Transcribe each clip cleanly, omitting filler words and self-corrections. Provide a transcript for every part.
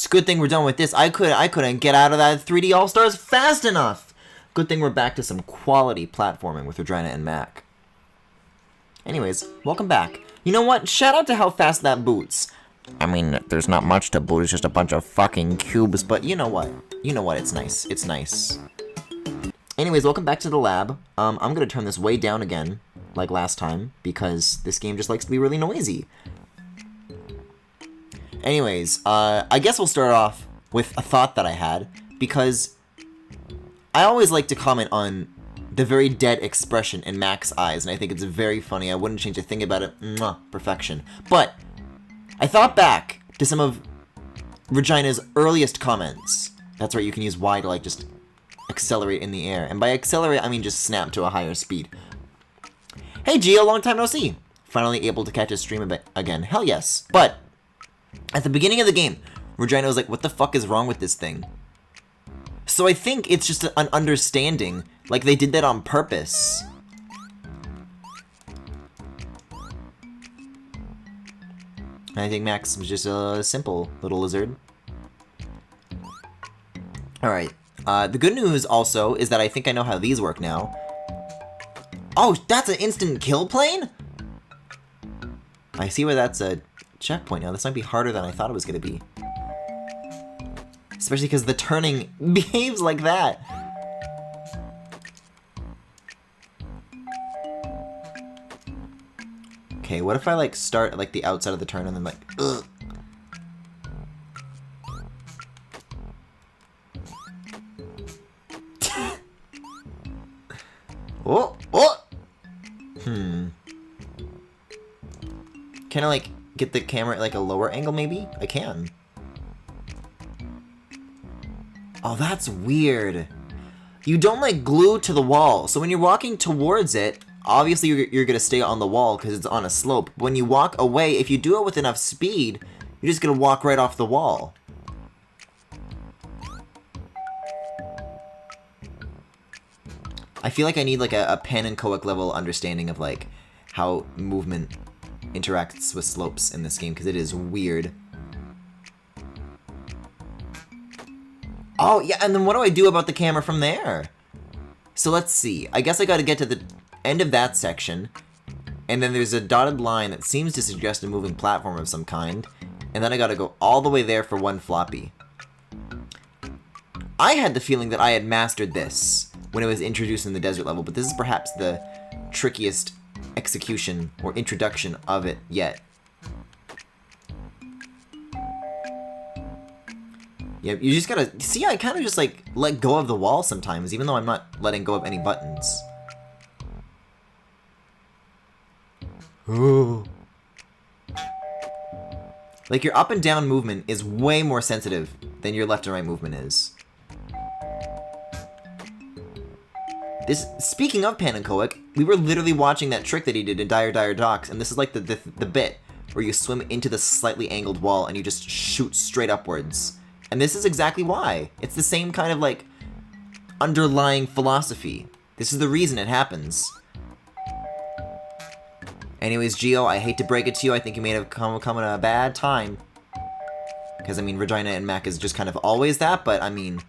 It's a good thing we're done with this. I couldn't get out of that 3D All-Stars fast enough. Good thing we're back to some quality platforming with Regina and Mac. Anyways, welcome back. You know what? Shout out to how fast that boots. I mean, there's not much to boot. It's just a bunch of fucking cubes. But you know what? You know what? It's nice. It's nice. Anyways, welcome back to the lab. I'm gonna turn this way down again, like last time, because this game just likes to be really noisy. Anyways, I guess we'll start off with a thought that I had, because I always like to comment on the very dead expression in Mac's eyes, and I think it's very funny. I wouldn't change a thing about it. Mwah, perfection. But I thought back to some of Regina's earliest comments. That's right, you can use Y to, like, just accelerate in the air. And by accelerate, I mean just snap to a higher speed. Hey, Gio, long time no see. Finally able to catch a stream a bit again. Hell yes. But at the beginning of the game, Regina was like, what the fuck is wrong with this thing? So I think it's just an understanding, like they did that on purpose. I think Max was just a simple little lizard. Alright, the good news also is that I think I know how these work now. Oh, that's an instant kill plane? I see where that's a checkpoint now. This might be harder than I thought it was going to be. Especially because the turning behaves like that. Okay, what if I, like, start at, like, the outside of the turn and then, like, ugh. Oh! Oh! Can I, like, get the camera at, like, a lower angle, maybe? I can. Oh, that's weird. You don't, like, glue to the wall. So when you're walking towards it, obviously you're gonna stay on the wall because it's on a slope. When you walk away, if you do it with enough speed, you're just gonna walk right off the wall. I feel like I need, like, a Pan and Coic level understanding of, like, how movement interacts with slopes in this game, because it is weird. Oh, yeah, and then what do I do about the camera from there? So let's see. I guess I gotta get to the end of that section, and then there's a dotted line that seems to suggest a moving platform of some kind, and then I gotta go all the way there for one floppy. I had the feeling that I had mastered this when it was introduced in the desert level, but this is perhaps the trickiest execution or introduction of it yet. Yeah, you just gotta... See, I kind of just, like, let go of the wall sometimes, even though I'm not letting go of any buttons. Ooh. Like, your up and down movement is way more sensitive than your left and right movement is. This, speaking of Pan and Coic, we were literally watching that trick that he did in Dire Dire Docks, and this is like the bit where you swim into the slightly angled wall and you just shoot straight upwards. And this is exactly why. It's the same kind of, like, underlying philosophy. This is the reason it happens. Anyways, Gio, I hate to break it to you. I think you may have come at a bad time. Because, I mean, Regina and Mac is just kind of always that, but, I mean...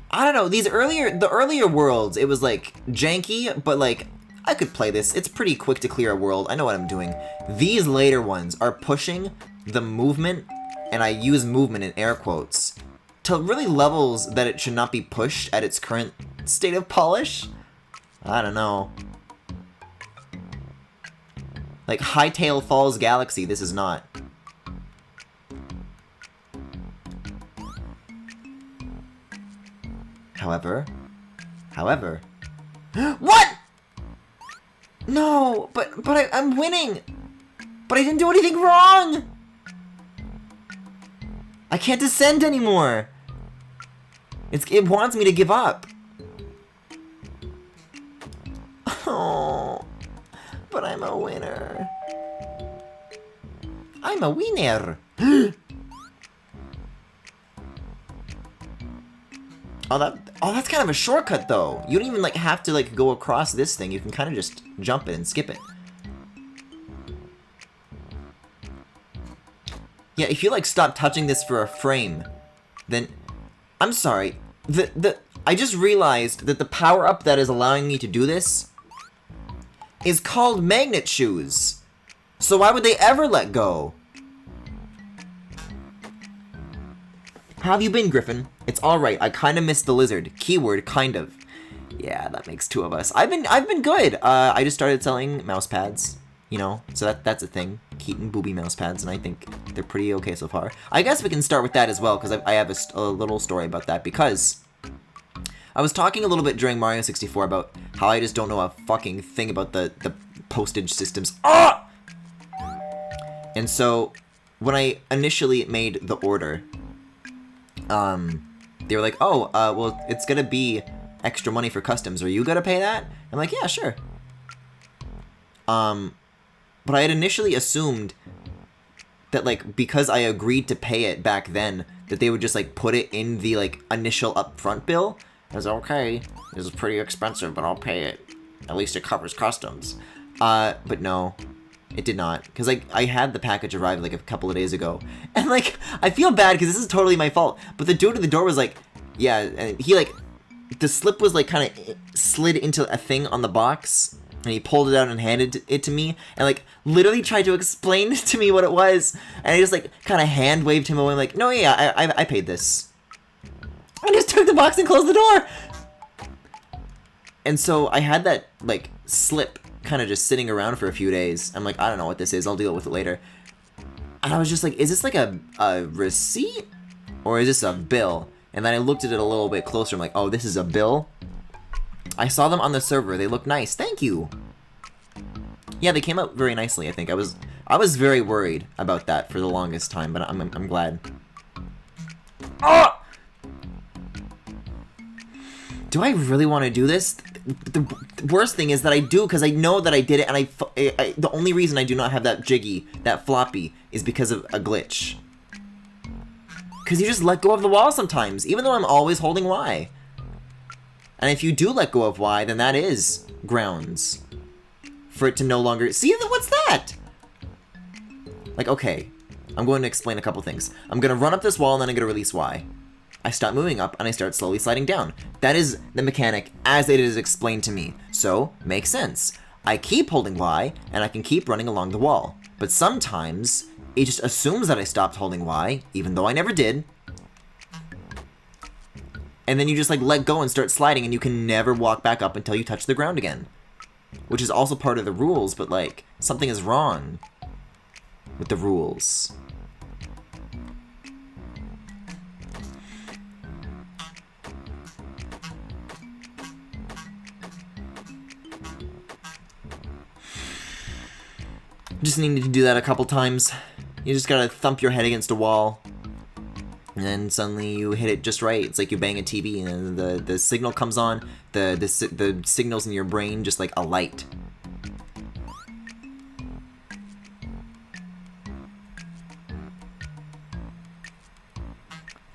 I don't know, the earlier worlds, it was, like, janky, but, like, I could play this. It's pretty quick to clear a world. I know what I'm doing. These later ones are pushing the movement, and I use movement in air quotes, to really levels that it should not be pushed at its current state of polish. I don't know. Like Hightail Falls Galaxy, this is not. However, what? No, but I'm winning. But I didn't do anything wrong. I can't descend anymore. It wants me to give up. Oh, but I'm a winner. I'm a winner. Oh, that's kind of a shortcut, though. You don't even, like, have to, like, go across this thing. You can kind of just jump it and skip it. Yeah, if you, like, stop touching this for a frame, then... I'm sorry. I just realized that the power-up that is allowing me to do this is called magnet shoes. So why would they ever let go? How have you been, Griffin? It's alright. I kinda missed the lizard. Keyword, kind of. Yeah, that makes two of us. I've been good. I just started selling mouse pads. You know, so that's a thing. Keaton booby mouse pads, and I think they're pretty okay so far. I guess we can start with that as well, because I have a little story about that, because I was talking a little bit during Mario 64 about how I just don't know a fucking thing about the postage systems. Ah! And so, when I initially made the order, they were like, oh, well, it's gonna be extra money for customs. Are you gonna pay that? I'm like, yeah, sure. But I had initially assumed that, like, because I agreed to pay it back then, that they would just, like, put it in the, like, initial upfront bill. I was like, okay, this is pretty expensive, but I'll pay it. At least it covers customs. But no, it did not. Because, like, I had the package arrive, like, a couple of days ago. And, like, I feel bad because this is totally my fault. But the dude at the door was like, yeah, and he, like, the slip was, like, kind of slid into a thing on the box. And he pulled it out and handed it to me, and, like, literally tried to explain to me what it was. And I just, like, kind of hand-waved him away. I'm like, no, yeah, I paid this. I just took the box and closed the door! And so I had that, like, slip kind of just sitting around for a few days. I'm like, I don't know what this is. I'll deal with it later. And I was just like, is this, like, a receipt? Or is this a bill? And then I looked at it a little bit closer. I'm like, oh, this is a bill? I saw them on the server. They look nice. Thank you. Yeah, they came out very nicely, I think. I was very worried about that for the longest time, but I'm glad. Oh! Do I really want to do this? The worst thing is that I do, because I know that I did it, and the only reason I do not have that jiggy, that floppy, is because of a glitch. Because you just let go of the wall sometimes, even though I'm always holding Y. And if you do let go of Y, then that is grounds for it to no longer... See, what's that? Like, okay, I'm going to explain a couple things. I'm going to run up this wall, and then I'm going to release Y. I stop moving up, and I start slowly sliding down. That is the mechanic as it is explained to me. So, makes sense. I keep holding Y, and I can keep running along the wall. But sometimes, it just assumes that I stopped holding Y, even though I never did. And then you just, like, let go and start sliding, and you can never walk back up until you touch the ground again. Which is also part of the rules, but, like, something is wrong with the rules. Just needed to do that a couple times. You just gotta thump your head against a wall. And then suddenly you hit it just right. It's like you bang a TV and the signal comes on. The signals in your brain just like a light.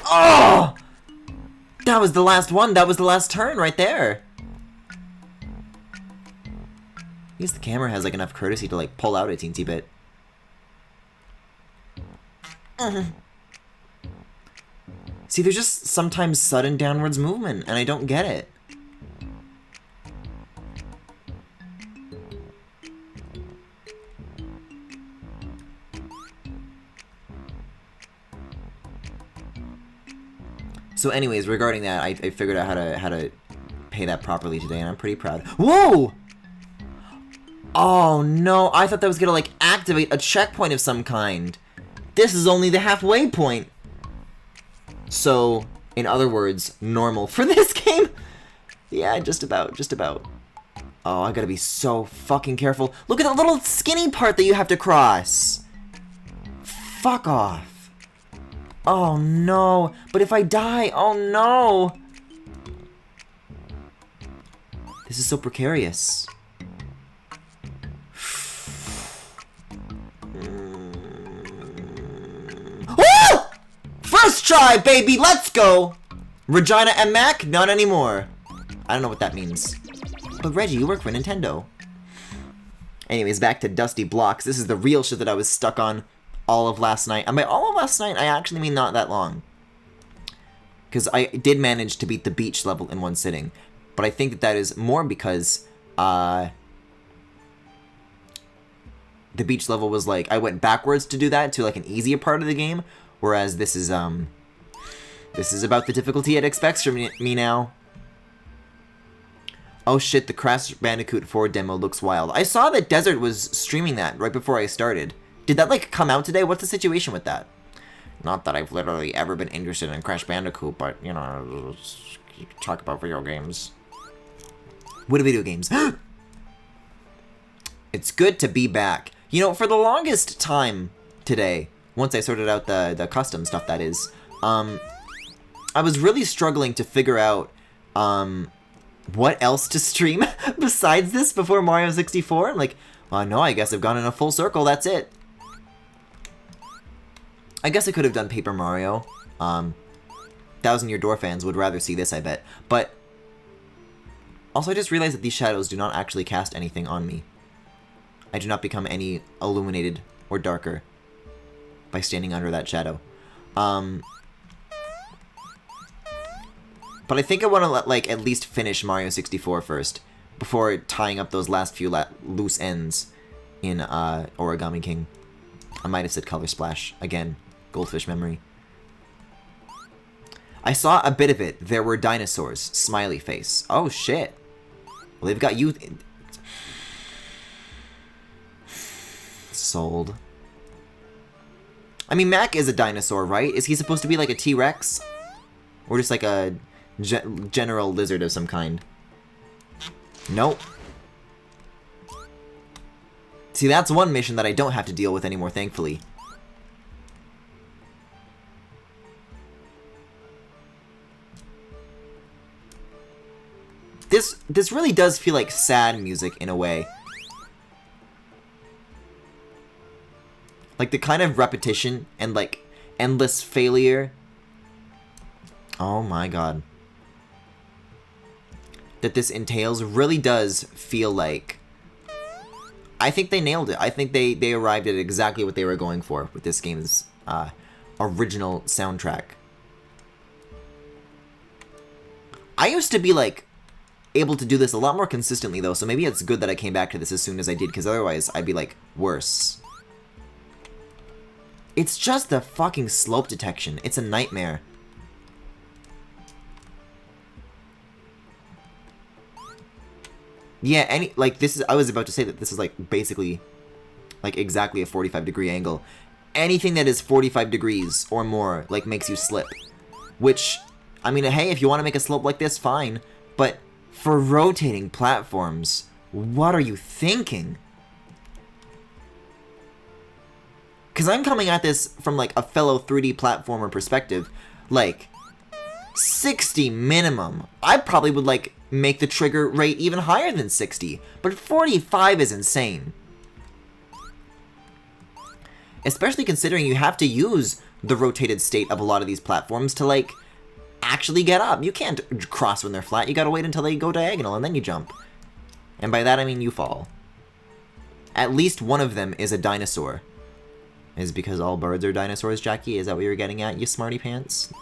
Oh! That was the last one. That was the last turn right there. I guess the camera has like enough courtesy to like pull out a teensy bit. See, there's just sometimes sudden downwards movement, and I don't get it. So anyways, regarding that, I figured out how to pay that properly today, and I'm pretty proud. Whoa! Oh no, I thought that was gonna like activate a checkpoint of some kind. This is only the halfway point. So, in other words, normal for this game. Yeah, just about. Oh, I gotta be so fucking careful. Look at the little skinny part that you have to cross. Fuck off. Oh no, but if I die, oh no. This is so precarious. First try, baby, let's go! Regina and Mac, not anymore. I don't know what that means. But Reggie, you work for Nintendo. Anyways, back to Dusty Blocks. This is the real shit that I was stuck on all of last night. And by all of last night, I actually mean not that long. Because I did manage to beat the beach level in one sitting. But I think that that is more because the beach level was like, I went backwards to do that to like an easier part of the game. Whereas this is about the difficulty it expects from me now. Oh shit, the Crash Bandicoot 4 demo looks wild. I saw that Desert was streaming that right before I started. Did that like come out today? What's the situation with that? Not that I've literally ever been interested in Crash Bandicoot, but, you know, you can talk about video games. What are video games? It's good to be back. You know, for the longest time today, once I sorted out the custom stuff, that is, I was really struggling to figure out, what else to stream besides this before Mario 64. I'm like, well, no, I guess I've gone in a full circle, that's it. I guess I could have done Paper Mario. Thousand Year Door fans would rather see this, I bet. But also, I just realized that these shadows do not actually cast anything on me. I do not become any illuminated or darker by standing under that shadow. But I think I want to like at least finish Mario 64 first before tying up those last few loose ends in Origami King. I might have said Color Splash again. Goldfish memory. I saw a bit of it. There were dinosaurs. Smiley face. Oh shit. Well, they've got you. Sold. I mean, Mac is a dinosaur, right? Is he supposed to be like a T-Rex? Or just like a general lizard of some kind? Nope. See, that's one mission that I don't have to deal with anymore, thankfully. This really does feel like sad music in a way. Like the kind of repetition and like endless failure. Oh my god. That this entails really does feel like... I think they nailed it. I think they arrived at exactly what they were going for with this game's original soundtrack. I used to be like able to do this a lot more consistently though, so maybe it's good that I came back to this as soon as I did, because otherwise I'd be like worse. It's just the fucking slope detection. It's a nightmare. Yeah, like this is, I was about to say that this is like basically like exactly a 45-degree angle. Anything that is 45 degrees or more like makes you slip. Which, I mean, hey, if you want to make a slope like this, fine. But for rotating platforms, what are you thinking? Because I'm coming at this from like a fellow 3D platformer perspective. Like, 60 minimum. I probably would like make the trigger rate even higher than 60. But 45 is insane. Especially considering you have to use the rotated state of a lot of these platforms to like actually get up. You can't cross when they're flat. You gotta wait until they go diagonal and then you jump. And by that I mean you fall. At least one of them is a dinosaur. Is because all birds are dinosaurs, Jackie? Is that what you were getting at, you smarty pants?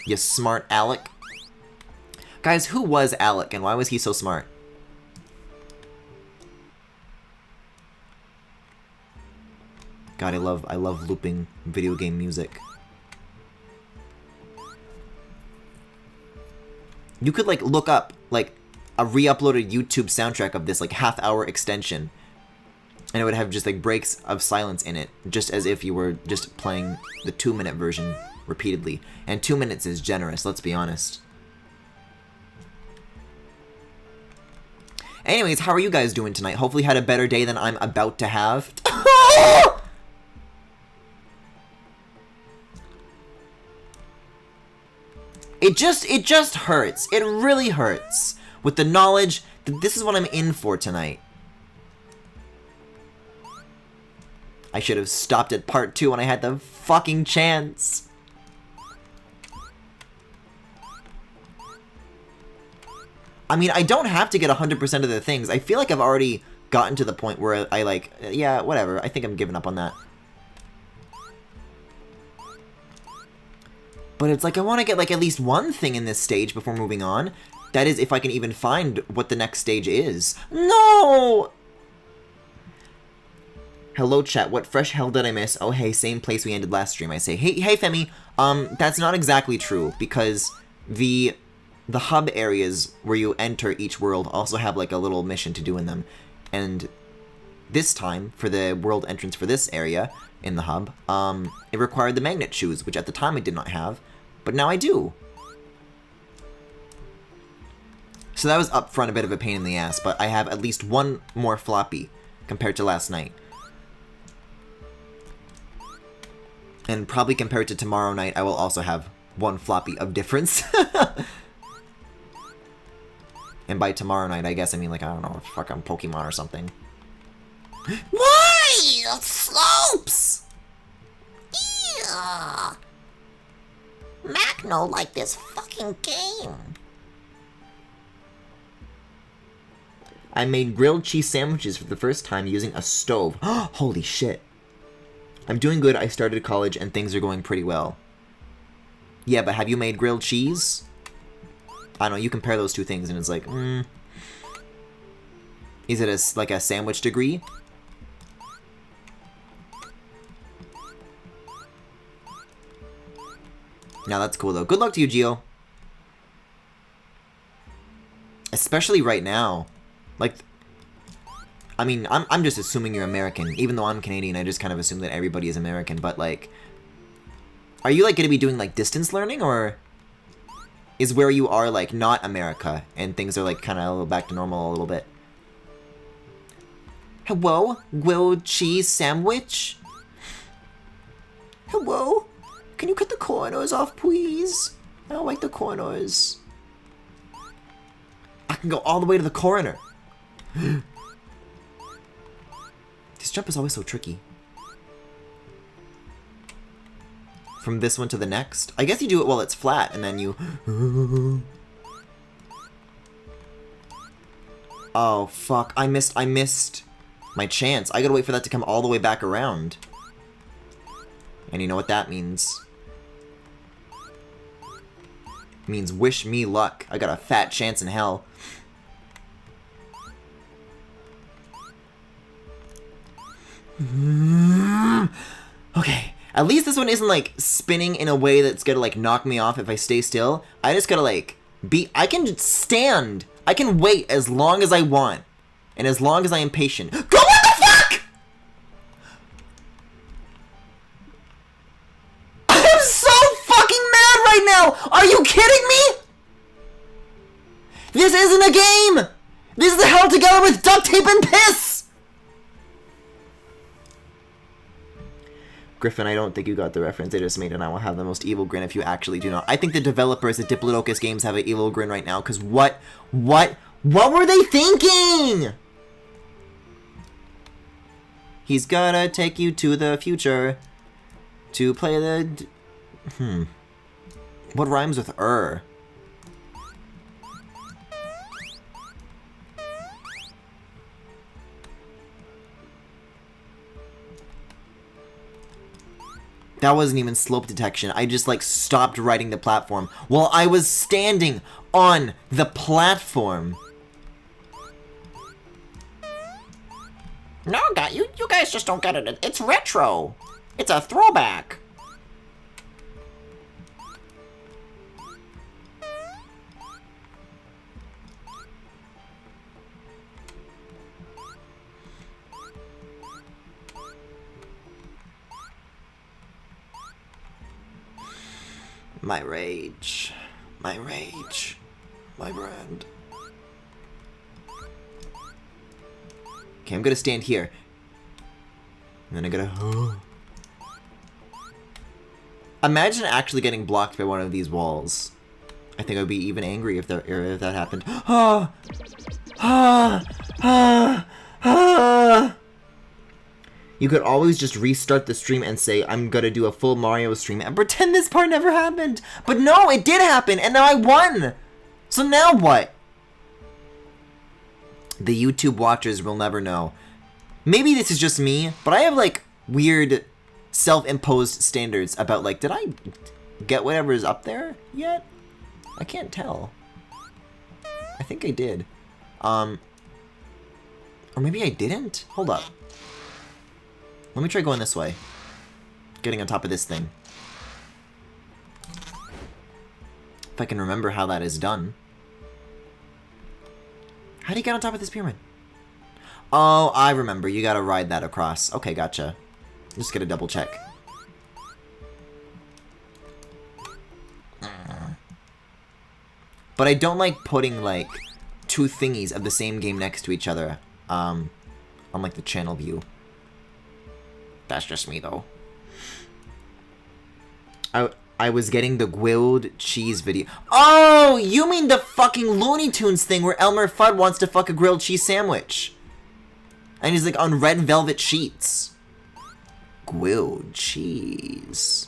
You smart Alec? Guys, who was Alec and why was he so smart? God, I love looping video game music. You could like look up like a re-uploaded YouTube soundtrack of this like half-hour extension, and it would have just like breaks of silence in it, just as if you were just playing the 2-minute version repeatedly. And 2 minutes is generous, let's be honest. Anyways, how are you guys doing tonight? Hopefully had a better day than I'm about to have. It just hurts. It really hurts. With the knowledge that this is what I'm in for tonight. I should have stopped at part 2 when I had the fucking chance. I mean, I don't have to get 100% of the things. I feel like I've already gotten to the point where I like, yeah, whatever. I think I'm giving up on that. But it's like, I want to get, like, at least one thing in this stage before moving on. That is, if I can even find what the next stage is. No! Hello, chat. What fresh hell did I miss? Oh, hey, same place we ended last stream, I say. Hey, Femi. That's not exactly true, because the hub areas where you enter each world also have, like, a little mission to do in them. And this time, for the world entrance for this area in the hub, it required the magnet shoes, which at the time I did not have, but now I do. So that was up front a bit of a pain in the ass, but I have at least one more floppy compared to last night. And probably compared to tomorrow night, I will also have one floppy of difference. And by tomorrow night, I guess I mean, like, I don't know, fucking Pokemon or something. Why? Slopes! Yeah. Mac no like this fucking game. I made grilled cheese sandwiches for the first time using a stove. Holy shit. I'm doing good. I started college and things are going pretty well. Yeah, but have you made grilled cheese? I don't know, you compare those two things and it's like, Is it like a sandwich degree? Now that's cool though. Good luck to you, Gio. Especially right now. Like, I mean, I'm just assuming you're American. Even though I'm Canadian, I just kind of assume that everybody is American. But, like, are you, like, going to be doing, like, distance learning? Or is where you are, like, not America? And things are, like, kind of a little back to normal a little bit. Hello? Grilled cheese sandwich? Hello? Can you cut the corners off, please? I don't like the corners. I can go all the way to the corner. This jump is always so tricky. From this one to the next? I guess you do it while it's flat, and then you... Oh, fuck. I missed my chance. I gotta wait for that to come all the way back around. And you know what that means. It means wish me luck. I got a fat chance in hell. Okay, at least this one isn't like spinning in a way that's gonna like knock me off if I stay still. I just gotta like I can stand. I can wait as long as I want. And as long as I am patient. Go, what the fuck?! I'm so fucking mad right now! Are you kidding me?! This isn't a game! This is held together with duct tape and piss! Griffin, I don't think you got the reference they just made, and I will have the most evil grin if you actually do not. I think the developers at Diplodocus Games have an evil grin right now, because what were they thinking? He's gonna take you to the future to play the... What rhymes with That wasn't even slope detection. I just, like, stopped riding the platform while I was standing on the platform. No, you guys just don't get it. It's retro. It's a throwback. My rage. My rage. My brand. Okay, I'm gonna stand here. And then I gotta... Imagine actually getting blocked by one of these walls. I think I'd be even angry if that happened. You could always just restart the stream and say, I'm gonna do a full Mario stream and pretend this part never happened. But no, it did happen, and now I won! So now what? The YouTube watchers will never know. Maybe this is just me, but I have, like, weird self-imposed standards about, like, did get whatever is up there yet? I can't tell. I think I did. Or maybe I didn't? Hold up. Let me try going this way. Getting on top of this thing. If I can remember how that is done. How do you get on top of this pyramid? Oh, I remember. You gotta ride that across. Okay, gotcha. Just get a double check. But I don't like putting, like, two thingies of the same game next to each other. On, like, the channel view. That's just me, though. I was getting the grilled cheese video. Oh, you mean the fucking Looney Tunes thing where Elmer Fudd wants to fuck a grilled cheese sandwich. And he's, like, on red velvet sheets. Grilled cheese.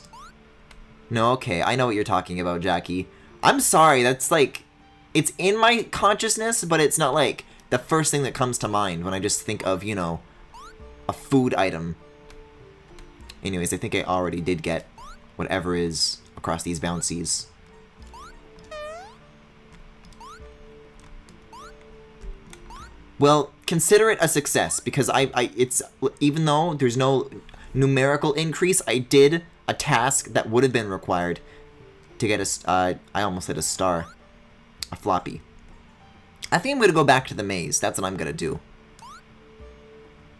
No, okay, I know what you're talking about, Jackie. I'm sorry, that's, like... It's in my consciousness, but it's not, like, the first thing that comes to mind when I just think of, you know, a food item. Anyways, I think I already did get whatever is across these bouncies. Well, consider it a success, because it's, even though there's no numerical increase, I did a task that would have been required to get a, I almost hit a star. A floppy. I think I'm gonna go back to the maze. That's what I'm gonna do.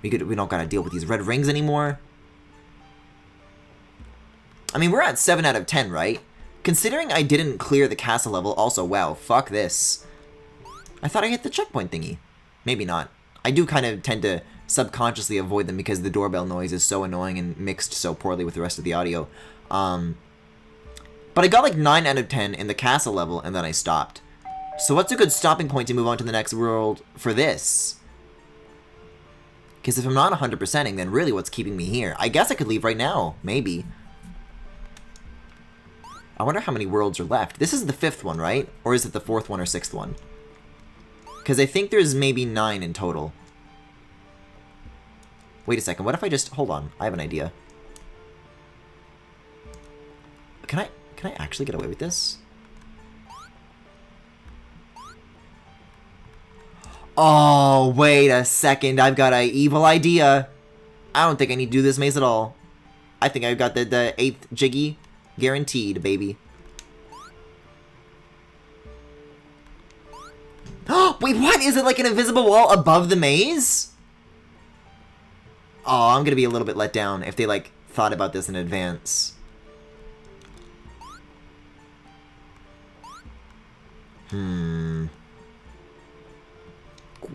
We don't gotta deal with these red rings anymore. I mean, we're at 7 out of 10, right? Considering I didn't clear the castle level, also, wow, fuck this. I thought I hit the checkpoint thingy. Maybe not. I do kind of tend to subconsciously avoid them because the doorbell noise is so annoying and mixed so poorly with the rest of the audio. But I got like 9 out of 10 in the castle level, and then I stopped. So what's a good stopping point to move on to the next world for this? Because if I'm not 100%ing, then really what's keeping me here? I guess I could leave right now. Maybe. I wonder how many worlds are left. This is the 5th one, right? Or is it the 4th one or 6th one? Because I think there's maybe 9 in total. Wait a second. What if I just... Hold on. I have an idea. Can I actually get away with this? Oh, wait a second. I've got an evil idea. I don't think I need to do this maze at all. I think I've got the 8th Jiggy guaranteed, baby. Wait, what? Is it like an invisible wall above the maze? Oh, I'm gonna be a little bit let down if they, like, thought about this in advance.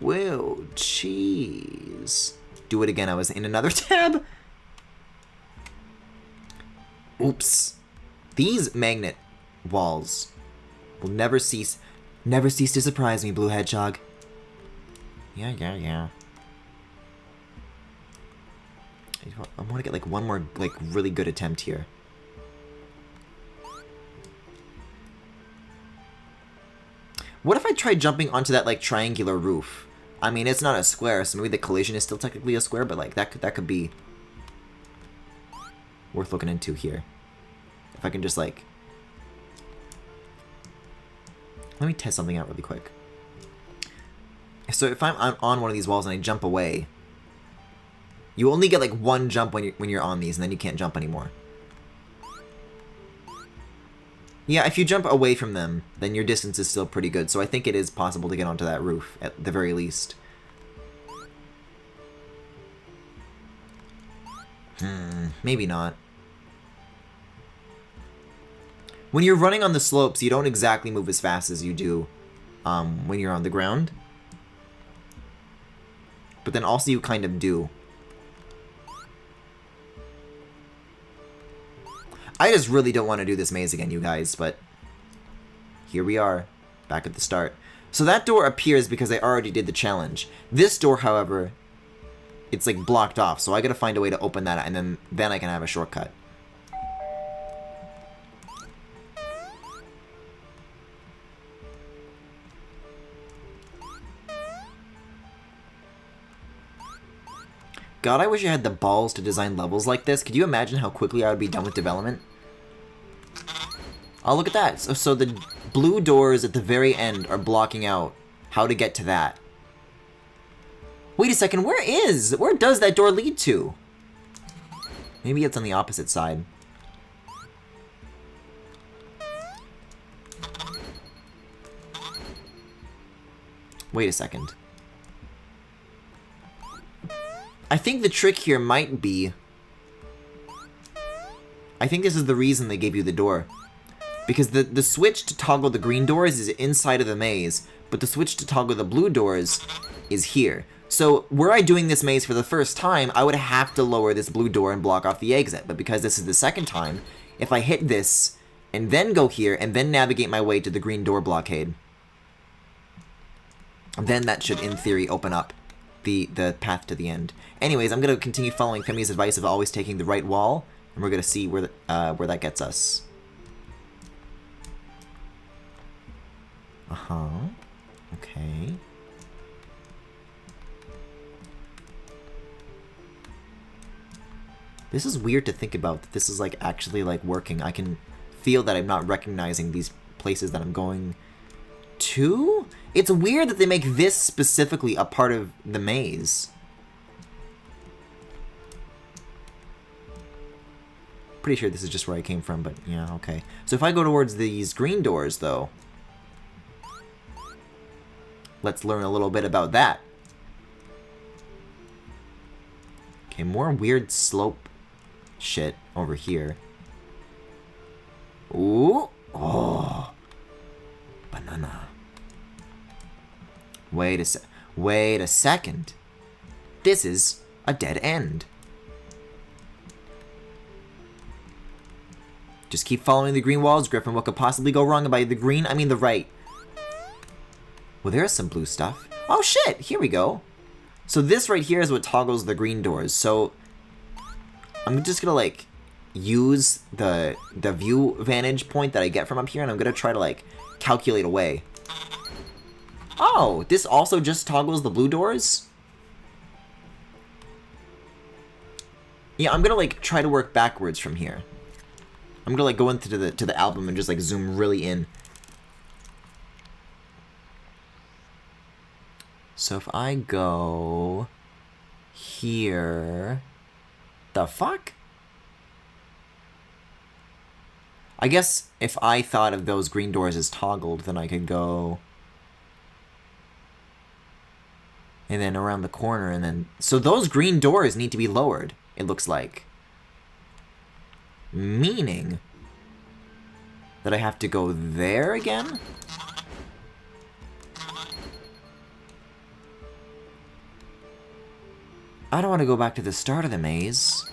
Grilled cheese. Do it again. I was in another tab. Oops. These magnet walls will never cease to surprise me, Blue Hedgehog. Yeah. I want to get like one more like really good attempt here. What if I tried jumping onto that like triangular roof? I mean, it's not a square, so maybe the collision is still technically a square, but like that could be worth looking into here. If I can just like... Let me test something out really quick. So if I'm on one of these walls and I jump away, you only get like one jump when you're on these, and then you can't jump anymore. Yeah, if you jump away from them, then your distance is still pretty good, so I think it is possible to get onto that roof, at the very least. Maybe not. When you're running on the slopes, you don't exactly move as fast as you do when you're on the ground. But then also you kind of do. I just really don't want to do this maze again, you guys, but here we are, back at the start. So that door appears because I already did the challenge. This door, however, it's like blocked off, so I gotta find a way to open that, and then I can have a shortcut. God, I wish I had the balls to design levels like this. Could you imagine how quickly I would be done with development? Oh, look at that. So the blue doors at the very end are blocking out how to get to that. Wait a second, where does that door lead to? Maybe it's on the opposite side. Wait a second. I think the trick here might be... I think this is the reason they gave you the door. Because the switch to toggle the green doors is inside of the maze, but the switch to toggle the blue doors is here. So, were I doing this maze for the first time, I would have to lower this blue door and block off the exit. But because this is the second time, if I hit this, and then go here, and then navigate my way to the green door blockade, then that should, in theory, open up the path to the end. Anyways, I'm going to continue following Femi's advice of always taking the right wall, and we're going to see where that gets us. Uh-huh. Okay. This is weird to think about, that this is, like, actually, like, working. I can feel that I'm not recognizing these places that I'm going to? It's weird that they make this specifically a part of the maze. Pretty sure this is just where I came from, but yeah, okay. So if I go towards these green doors, though, let's learn a little bit about that. Okay, more weird slope shit over here. Ooh. Oh. Banana. Wait a second. This is a dead end. Just keep following the green walls, Griffin. What could possibly go wrong? By the green, I mean the right. Well, there's some blue stuff. Oh shit, here we go. So this right here is what toggles the green doors. So I'm just gonna like use the view vantage point that I get from up here, and I'm gonna try to like calculate away. Oh, this also just toggles the blue doors? Yeah, I'm gonna like try to work backwards from here. I'm gonna like go into the album and just like zoom really in. So if I go here, the fuck? I guess if I thought of those green doors as toggled, then I could go and then around the corner, and then... So those green doors need to be lowered, it looks like. Meaning that I have to go there again? I don't want to go back to the start of the maze.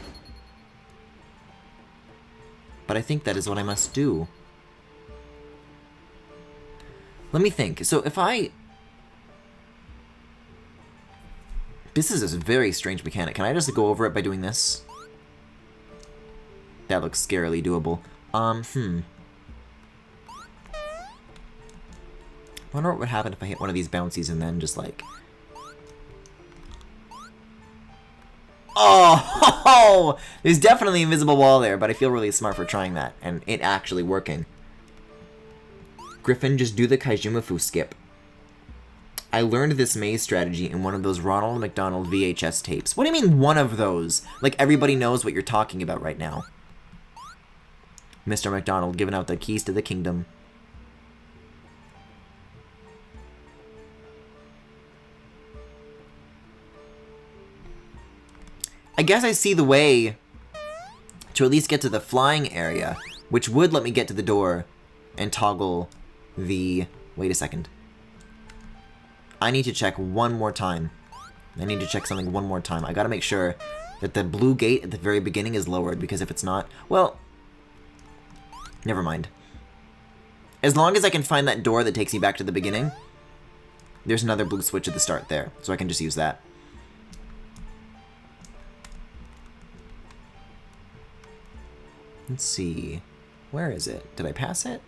But I think that is what I must do. Let me think. So if I... This is a very strange mechanic. Can I just go over it by doing this? That looks scarily doable. I wonder what would happen if I hit one of these bouncies and then just like... Oh! There's definitely an invisible wall there, but I feel really smart for trying that, and it actually working. Griffin, just do the Kaijumafu skip. I learned this maze strategy in one of those Ronald McDonald VHS tapes. What do you mean, one of those? Like, everybody knows what you're talking about right now. Mr. McDonald giving out the keys to the kingdom. I guess I see the way to at least get to the flying area, which would let me get to the door and toggle the... Wait a second. I need to check one more time. I need to check something one more time. I gotta make sure that the blue gate at the very beginning is lowered, because if it's not... Well... Never mind. As long as I can find that door that takes me back to the beginning, there's another blue switch at the start there, so I can just use that. Let's see. Where is it? Did I pass it?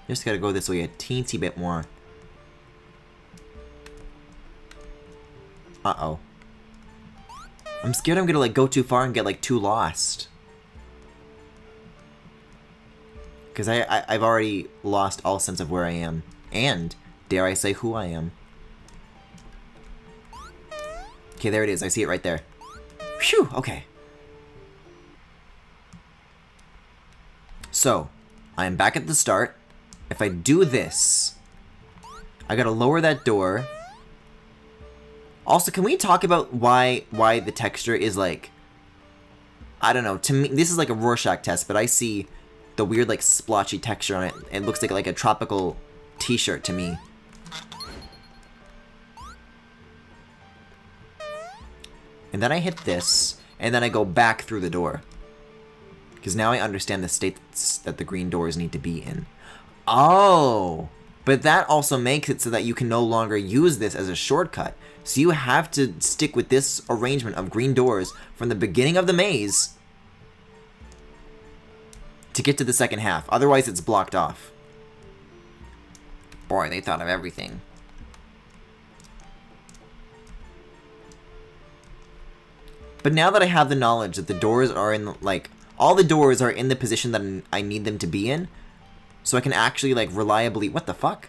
Just gotta go this way a teensy bit more. Uh-oh. I'm scared I'm gonna like go too far and get like too lost. Because I've already lost all sense of where I am. And, dare I say, who I am. Okay, there it is. I see it right there. Phew, okay. So, I am back at the start. If I do this, I gotta lower that door. Also, can we talk about why the texture is like... I don't know, to me, this is like a Rorschach test, but I see the weird like splotchy texture on it. It looks like a tropical t-shirt to me. And then I hit this, and then I go back through the door. Because now I understand the states that the green doors need to be in. Oh! But that also makes it so that you can no longer use this as a shortcut. So you have to stick with this arrangement of green doors from the beginning of the maze to get to the second half. Otherwise, it's blocked off. Boy, they thought of everything. But now that I have the knowledge that the doors are in, like, all the doors are in the position that I need them to be in, so I can actually, like, reliably... What the fuck?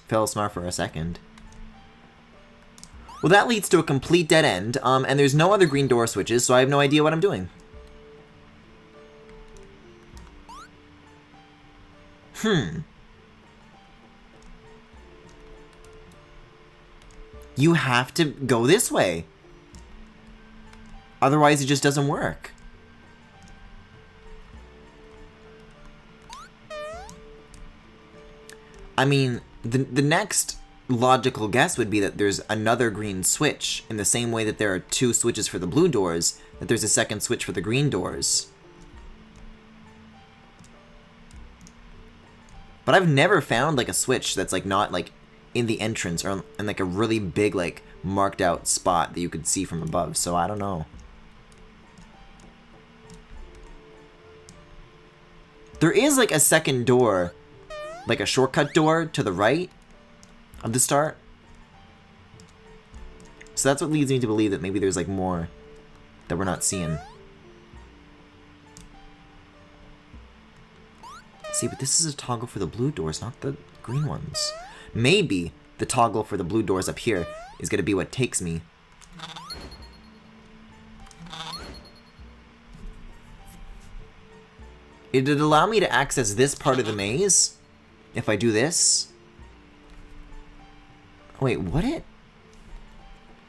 Fell smart for a second. Well, that leads to a complete dead end, and there's no other green door switches, so I have no idea what I'm doing. You have to go this way. Otherwise, it just doesn't work. I mean, the next logical guess would be that there's another green switch, in the same way that there are two switches for the blue doors, that there's a second switch for the green doors. But I've never found, like, a switch that's, like, not, like, in the entrance, or in, like, a really big, like, marked out spot that you could see from above, so I don't know. There is, like, a second door, like a shortcut door to the right of the start. So that's what leads me to believe that maybe there's, like, more that we're not seeing. See, but this is a toggle for the blue doors, not the green ones. Maybe the toggle for the blue doors up here is going to be what takes me. It'd allow me to access this part of the maze if I do this. Wait, what it?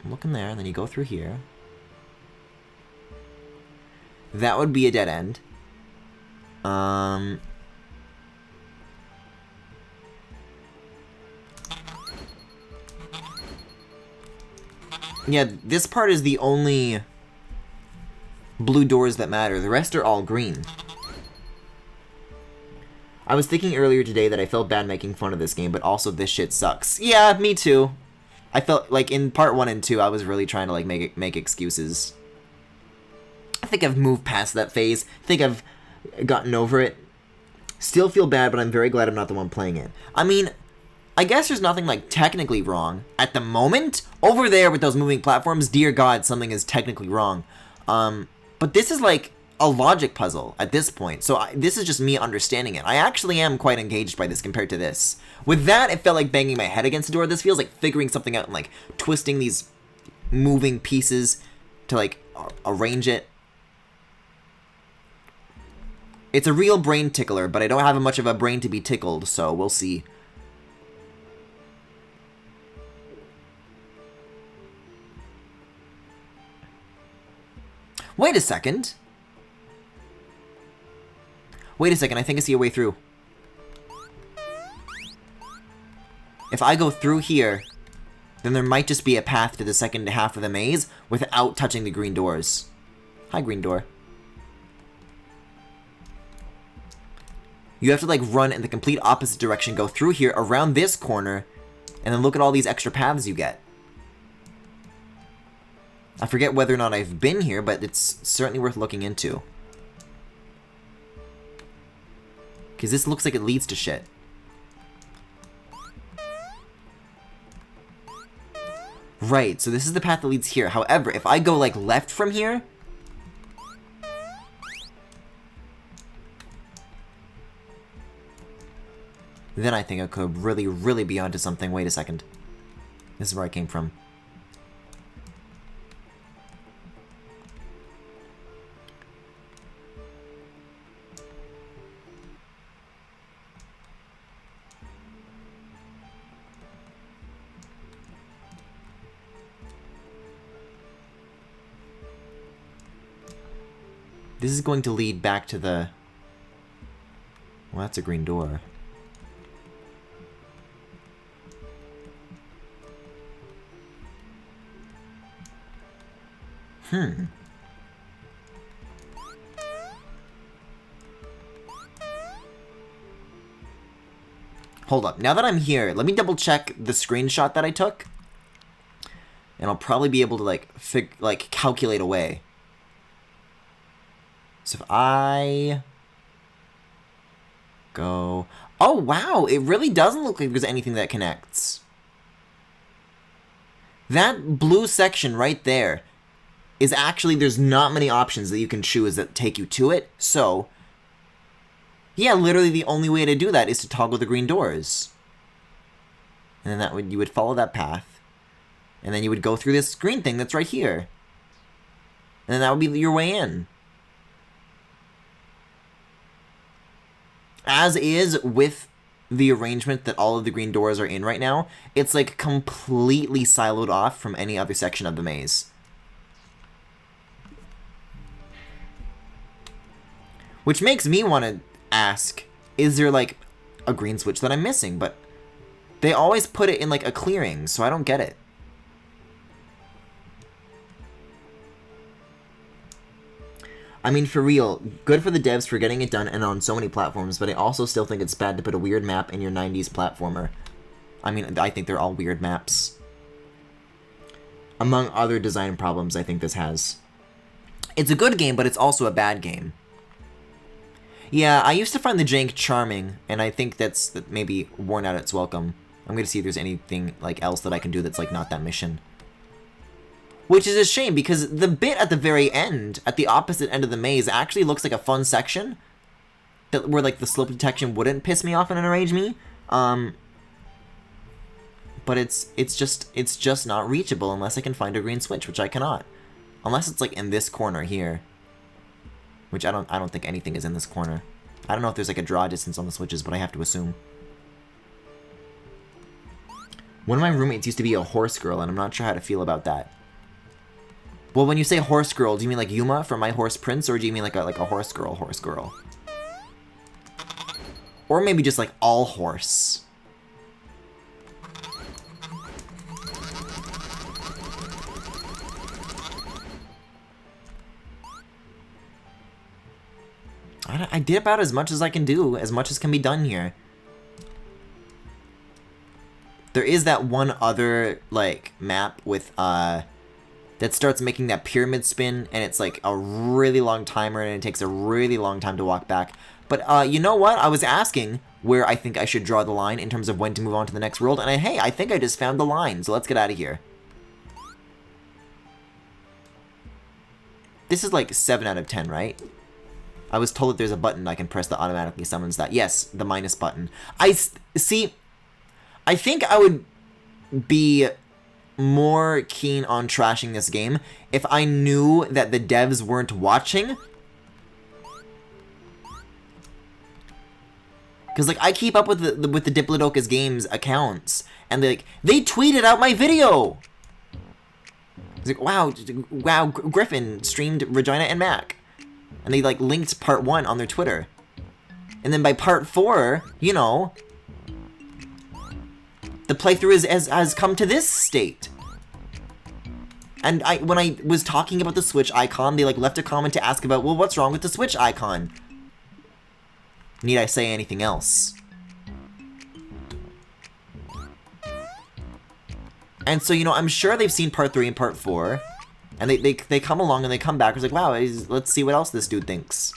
I'm looking there, and then you go through here. That would be a dead end. Yeah, this part is the only blue doors that matter. The rest are all green. I was thinking earlier today that I felt bad making fun of this game, but also this shit sucks. Yeah, me too. I felt like in part 1 and 2, I was really trying to like make excuses. I think I've moved past that phase. I think I've gotten over it. Still feel bad, but I'm very glad I'm not the one playing it. I mean, I guess there's nothing like technically wrong at the moment. Over there with those moving platforms, dear God, something is technically wrong. But this is like a logic puzzle at this point, so this is just me understanding it. I actually am quite engaged by this compared to this. With that, it felt like banging my head against the door. This feels like figuring something out and like twisting these moving pieces to like arrange it. It's a real brain tickler, but I don't have much of a brain to be tickled, so we'll see. Wait a second. Wait a second, I think I see a way through. If I go through here, then there might just be a path to the second half of the maze without touching the green doors. Hi, green door. You have to like run in the complete opposite direction, go through here, around this corner, and then look at all these extra paths you get. I forget whether or not I've been here, but it's certainly worth looking into. Because this looks like it leads to shit. Right, so this is the path that leads here. However, if I go, like, left from here... then I think I could really, really be onto something. Wait a second. This is where I came from. This is going to lead back to the... well, that's a green door. Hold up. Now that I'm here, let me double check the screenshot that I took. And I'll probably be able to, like, calculate a way. So if I go... oh, wow! It really doesn't look like there's anything that connects. That blue section right there is actually... there's not many options that you can choose that take you to it. So, yeah, literally the only way to do that is to toggle the green doors. And then that would, you would follow that path. And then you would go through this green thing that's right here. And then that would be your way in. As is with the arrangement that all of the green doors are in right now, it's like completely siloed off from any other section of the maze. Which makes me want to ask, is there like a green switch that I'm missing? But they always put it in like a clearing, so I don't get it. I mean, for real, good for the devs for getting it done and on so many platforms, but I also still think it's bad to put a weird map in your 90s platformer. I mean, I think they're all weird maps. Among other design problems I think this has. It's a good game, but it's also a bad game. Yeah, I used to find the jank charming, and I think that's maybe worn out its welcome. I'm gonna see if there's anything like else that I can do that's like not that mission. Which is a shame, because the bit at the very end, at the opposite end of the maze, actually looks like a fun section. Where, like, the slope detection wouldn't piss me off and enrage me. But it's just not reachable unless I can find a green switch, which I cannot. Unless it's, like, in this corner here. Which I don't think anything is in this corner. I don't know if there's, like, a draw distance on the switches, but I have to assume. One of my roommates used to be a horse girl, and I'm not sure how to feel about that. Well, when you say horse girl, do you mean like Yuma from My Horse Prince, or do you mean like a horse girl, horse girl? Or maybe just like all horse. I did about as much as I can do, as much as can be done here. There is that one other, like, map with, that starts making that pyramid spin, and it's like a really long timer, and it takes a really long time to walk back. But you know what? I was asking where I think I should draw the line in terms of when to move on to the next world, and hey, I think I just found the line, so let's get out of here. This is like 7 out of 10, right? I was told that there's a button I can press that automatically summons that. Yes, the minus button. See, I think I would be more keen on trashing this game if I knew that the devs weren't watching. Because, like, I keep up with the Diplodocus Games accounts, and they tweeted out my video! It's like, wow, Griffin streamed Regina and Mac. And they, like, linked part 1 on their Twitter. And then by part 4, you know, the playthrough has come to this state. And when I was talking about the Switch icon, they, like, left a comment to ask about, well, what's wrong with the Switch icon? Need I say anything else? And so, you know, I'm sure they've seen part 3 and part 4. And they come along and they come back. It's like, wow, let's see what else this dude thinks.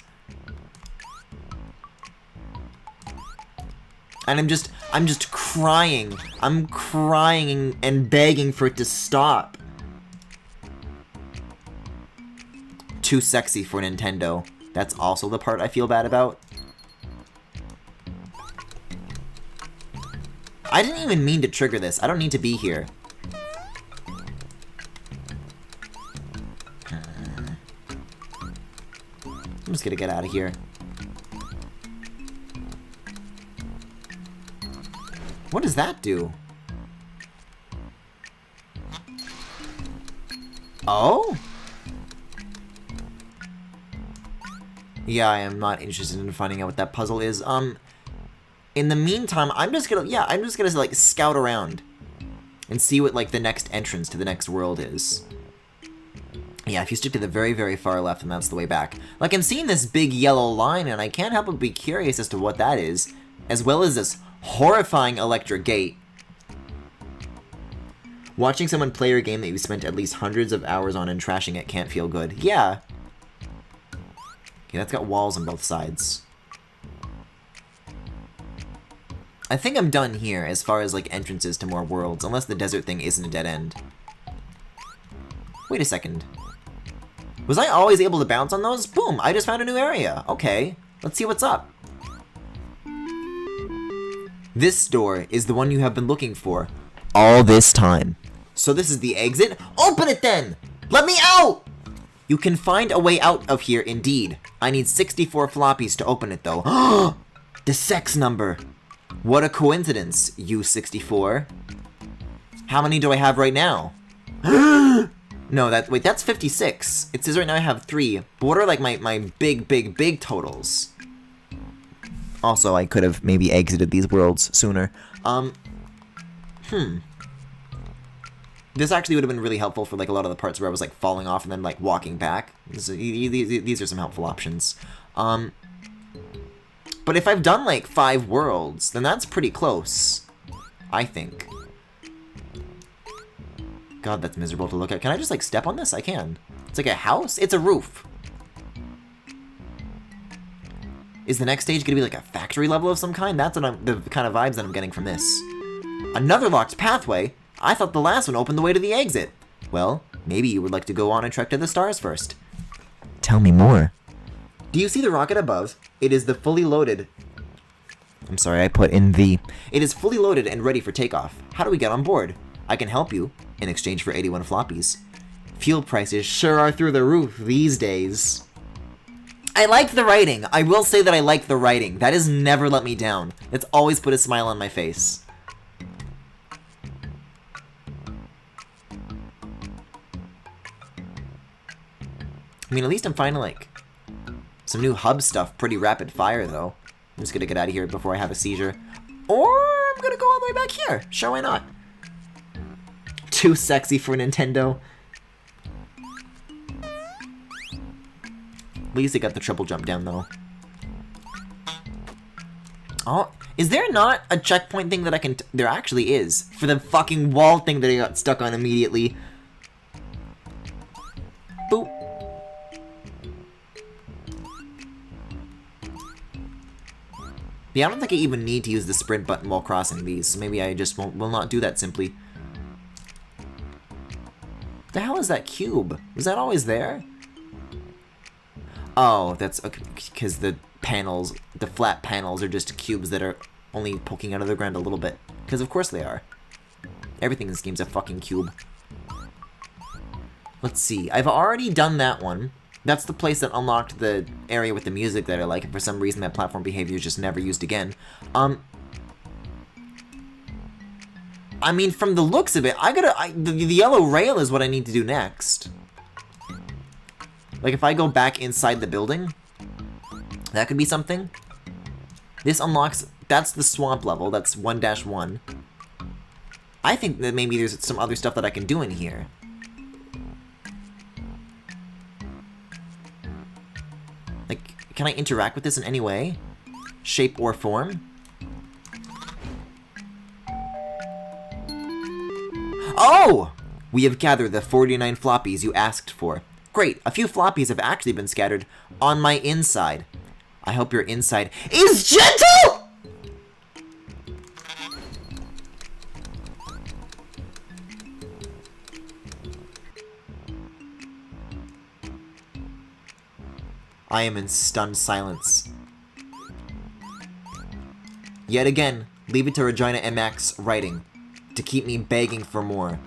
And I'm just crying. I'm crying and begging for it to stop. Too sexy for Nintendo. That's also the part I feel bad about. I didn't even mean to trigger this. I don't need to be here. I'm just gonna get out of here. What does that do? Oh? Yeah, I am not interested in finding out what that puzzle is. In the meantime, I'm just gonna like scout around and see what like the next entrance to the next world is. Yeah, if you stick to the very, very far left, then that's the way back. Like, I'm seeing this big yellow line, and I can't help but be curious as to what that is, as well as this horrifying electric gate. Watching someone play your game that you spent at least hundreds of hours on and trashing it can't feel good. Yeah. Okay, that's got walls on both sides. I think I'm done here as far as, like, entrances to more worlds, unless the desert thing isn't a dead end. Wait a second. Was I always able to bounce on those? Boom! I just found a new area. Okay, let's see what's up. This door is the one you have been looking for all this time. So this is the exit? Open it then! Let me out! You can find a way out of here indeed. I need 64 floppies to open it though. The sex number. What a coincidence, U64. How many do I have right now? No, wait, that's 56. It says right now I have 3. But what are, like, my big totals? Also, I could have maybe exited these worlds sooner. This actually would have been really helpful for, like, a lot of the parts where I was, like, falling off and then, like, walking back. These are some helpful options. But if I've done, like, 5 worlds, then that's pretty close. I think. God, that's miserable to look at. Can I just, like, step on this? I can. It's like a house? It's a roof. Is the next stage gonna be, like, a factory level of some kind? That's what the kind of vibes that I'm getting from this. Another locked pathway? I thought the last one opened the way to the exit. Well, maybe you would like to go on and trek to the stars first. Tell me more. Do you see the rocket above? It is the fully loaded... I'm sorry, I put in the... It is fully loaded and ready for takeoff. How do we get on board? I can help you, in exchange for 81 floppies. Fuel prices sure are through the roof these days. I like the writing. I will say that I like the writing. That has never let me down. It's always put a smile on my face. I mean, at least I'm finding, like, some new hub stuff pretty rapid fire, though. I'm just gonna get out of here before I have a seizure. Or I'm gonna go all the way back here. Sure, why not? Too sexy for Nintendo. At least they got the triple jump down, though. Oh, is there not a checkpoint thing that I can... There actually is. For the fucking wall thing that I got stuck on immediately. Boop. Yeah, I don't think I even need to use the sprint button while crossing these, so maybe I just will not do that simply. The hell is that cube? Was that always there? Oh, that's okay, because the panels, the flat panels are just cubes that are only poking out of the ground a little bit. Because of course they are. Everything in this game's a fucking cube. Let's see, I've already done that one. That's the place that unlocked the area with the music that I like, and for some reason that platform behavior is just never used again. I mean, from the looks of it, the yellow rail is what I need to do next. Like, if I go back inside the building, that could be something. This unlocks, that's the swamp level, that's 1-1. I think that maybe there's some other stuff that I can do in here. Like, can I interact with this in any way? Shape or form? Oh! We have gathered the 49 floppies you asked for. Great, a few floppies have actually been scattered on my inside. I hope your inside is gentle! I am in stunned silence. Yet again, leave it to Regina and Max writing to keep me begging for more.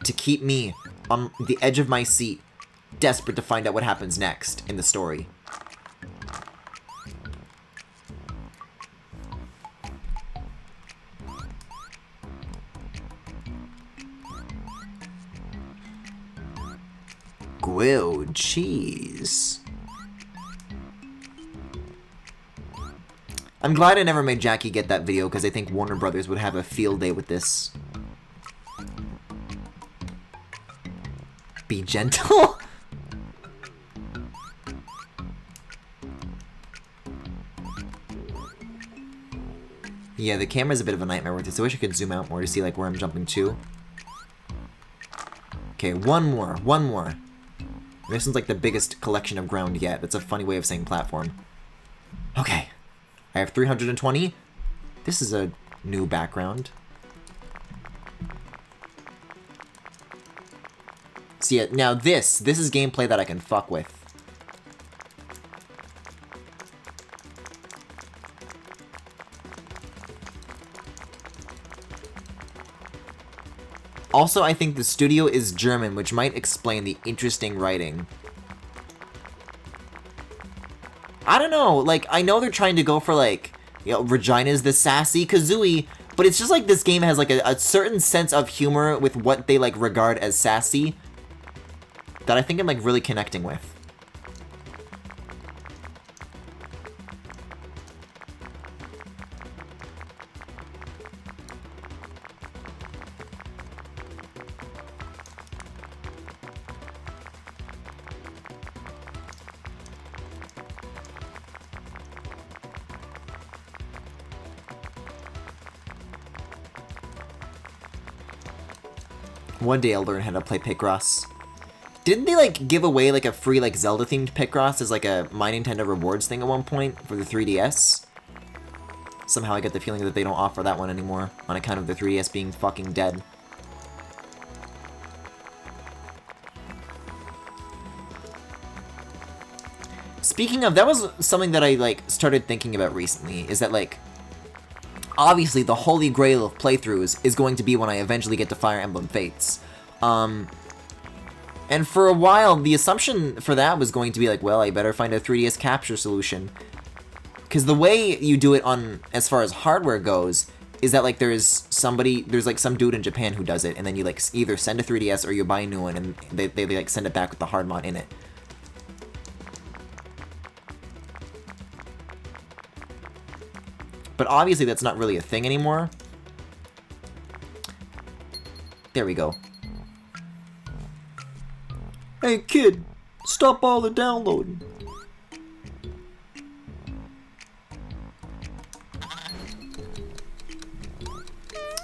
To keep me on the edge of my seat, desperate to find out what happens next in the story. Grilled cheese. I'm glad I never made Jackie get that video because I think Warner Brothers would have a field day with this. Be gentle? Yeah, the camera's a bit of a nightmare with this. I wish I could zoom out more to see like where I'm jumping to. Okay, one more. This one's like the biggest collection of ground yet. That's a funny way of saying platform. Okay. I have 320. This is a new background. See, so yeah, now this is gameplay that I can fuck with. Also, I think the studio is German, which might explain the interesting writing. I don't know, like, I know they're trying to go for, like, you know, Regina's the sassy Kazooie, but it's just like this game has, like, a certain sense of humor with what they, like, regard as sassy that I think I'm, like, really connecting with. One day I'll learn how to play Picross. Didn't they, like, give away, like, a free, like, Zelda-themed Picross as, like, a My Nintendo Rewards thing at one point for the 3DS? Somehow I get the feeling that they don't offer that one anymore on account of the 3DS being fucking dead. Speaking of, that was something that I, like, started thinking about recently, is that, like, obviously the holy grail of playthroughs is going to be when I eventually get to Fire Emblem Fates. And for a while, the assumption for that was going to be like, well, I better find a 3DS capture solution. Because the way you do it on, as far as hardware goes, is that, like, there's like, some dude in Japan who does it, and then you, like, either send a 3DS or you buy a new one, and they like, send it back with the hard mod in it. But obviously that's not really a thing anymore. There we go. Hey kid, stop all the downloading.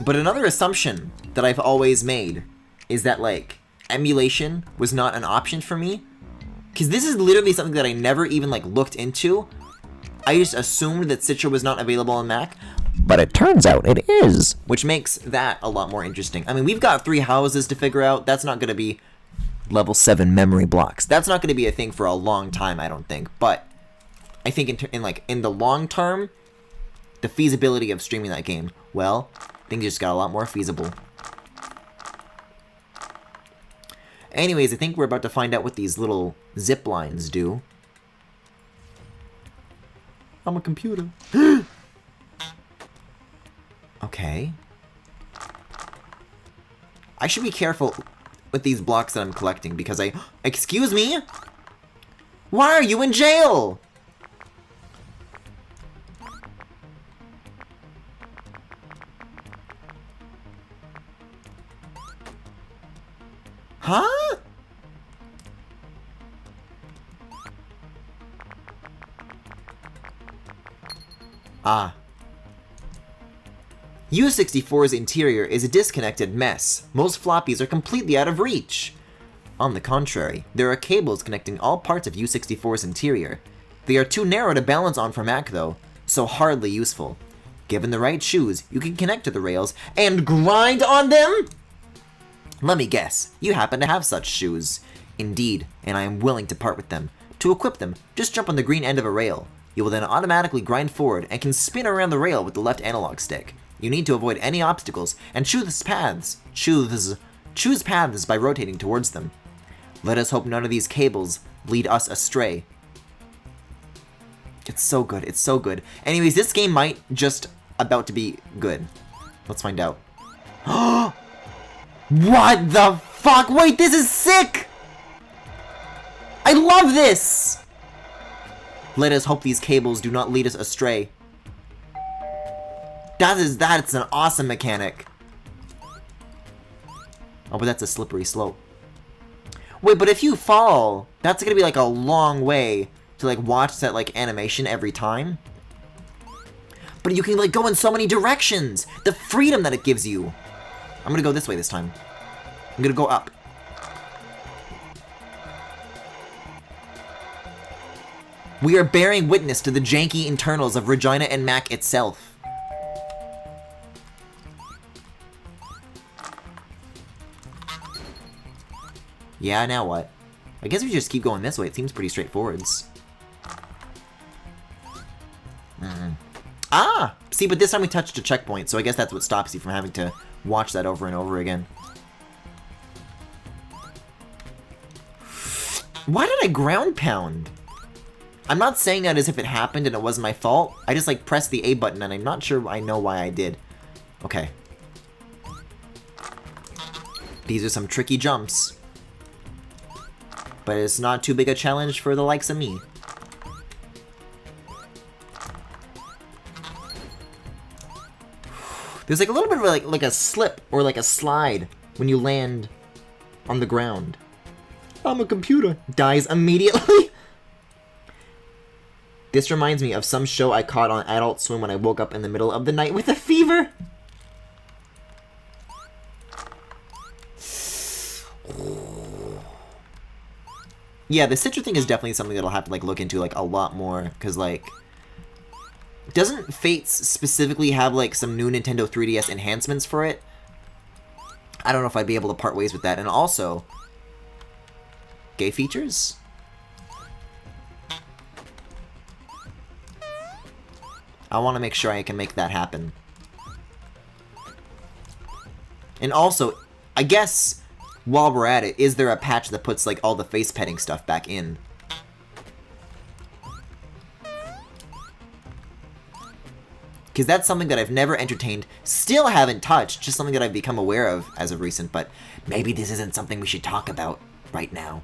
But another assumption that I've always made is that, like, emulation was not an option for me. Because this is literally something that I never even, like, looked into. I just assumed that Citra was not available on Mac, but it turns out it is, which makes that a lot more interesting. I mean, we've got 3 houses to figure out. That's not going to be level 7 memory blocks. That's not going to be a thing for a long time, I don't think. But I think in the long term, the feasibility of streaming that game, well, things just got a lot more feasible. Anyways, I think we're about to find out what these little zip lines do. I'm a computer. Okay. I should be careful with these blocks that I'm collecting because excuse me? Why are you in jail? Huh? Ah. U64's interior is a disconnected mess. Most floppies are completely out of reach. On the contrary, there are cables connecting all parts of U64's interior. They are too narrow to balance on for Mac though, so hardly useful. Given the right shoes, you can connect to the rails and grind on them? Let me guess, you happen to have such shoes. Indeed, and I am willing to part with them. To equip them, just jump on the green end of a rail. You will then automatically grind forward and can spin around the rail with the left analog stick. You need to avoid any obstacles and choose paths by rotating towards them. Let us hope none of these cables lead us astray. It's so good, it's so good. Anyways, this game might just about to be good. Let's find out. What the fuck? Wait, this is sick! I love this! Let us hope these cables do not lead us astray. That's an awesome mechanic. Oh, but that's a slippery slope. Wait, but if you fall, that's gonna be like a long way to like watch that like animation every time. But you can like go in so many directions. The freedom that it gives you. I'm gonna go this way this time. I'm gonna go up. We are bearing witness to the janky internals of Regina and Mac itself. Yeah, now what? I guess we just keep going this way. It seems pretty straightforward. Ah! See, but this time we touched a checkpoint, so I guess that's what stops you from having to watch that over and over again. Why did I ground pound? I'm not saying that as if it happened and it wasn't my fault. I just like pressed the A button and I'm not sure I know why I did. Okay. These are some tricky jumps. But it's not too big a challenge for the likes of me. There's like a little bit of like a slip or like a slide when you land on the ground. I'm a computer. Dies immediately. This reminds me of some show I caught on Adult Swim when I woke up in the middle of the night with a fever. Yeah, the Citra thing is definitely something that I'll have to like look into like a lot more, because like, doesn't Fates specifically have like some new Nintendo 3DS enhancements for it? I don't know if I'd be able to part ways with that. And also, gay features? I want to make sure I can make that happen. And also, I guess, while we're at it, is there a patch that puts like all the face petting stuff back in? Because that's something that I've never entertained, still haven't touched, just something that I've become aware of as of recent, but maybe this isn't something we should talk about right now.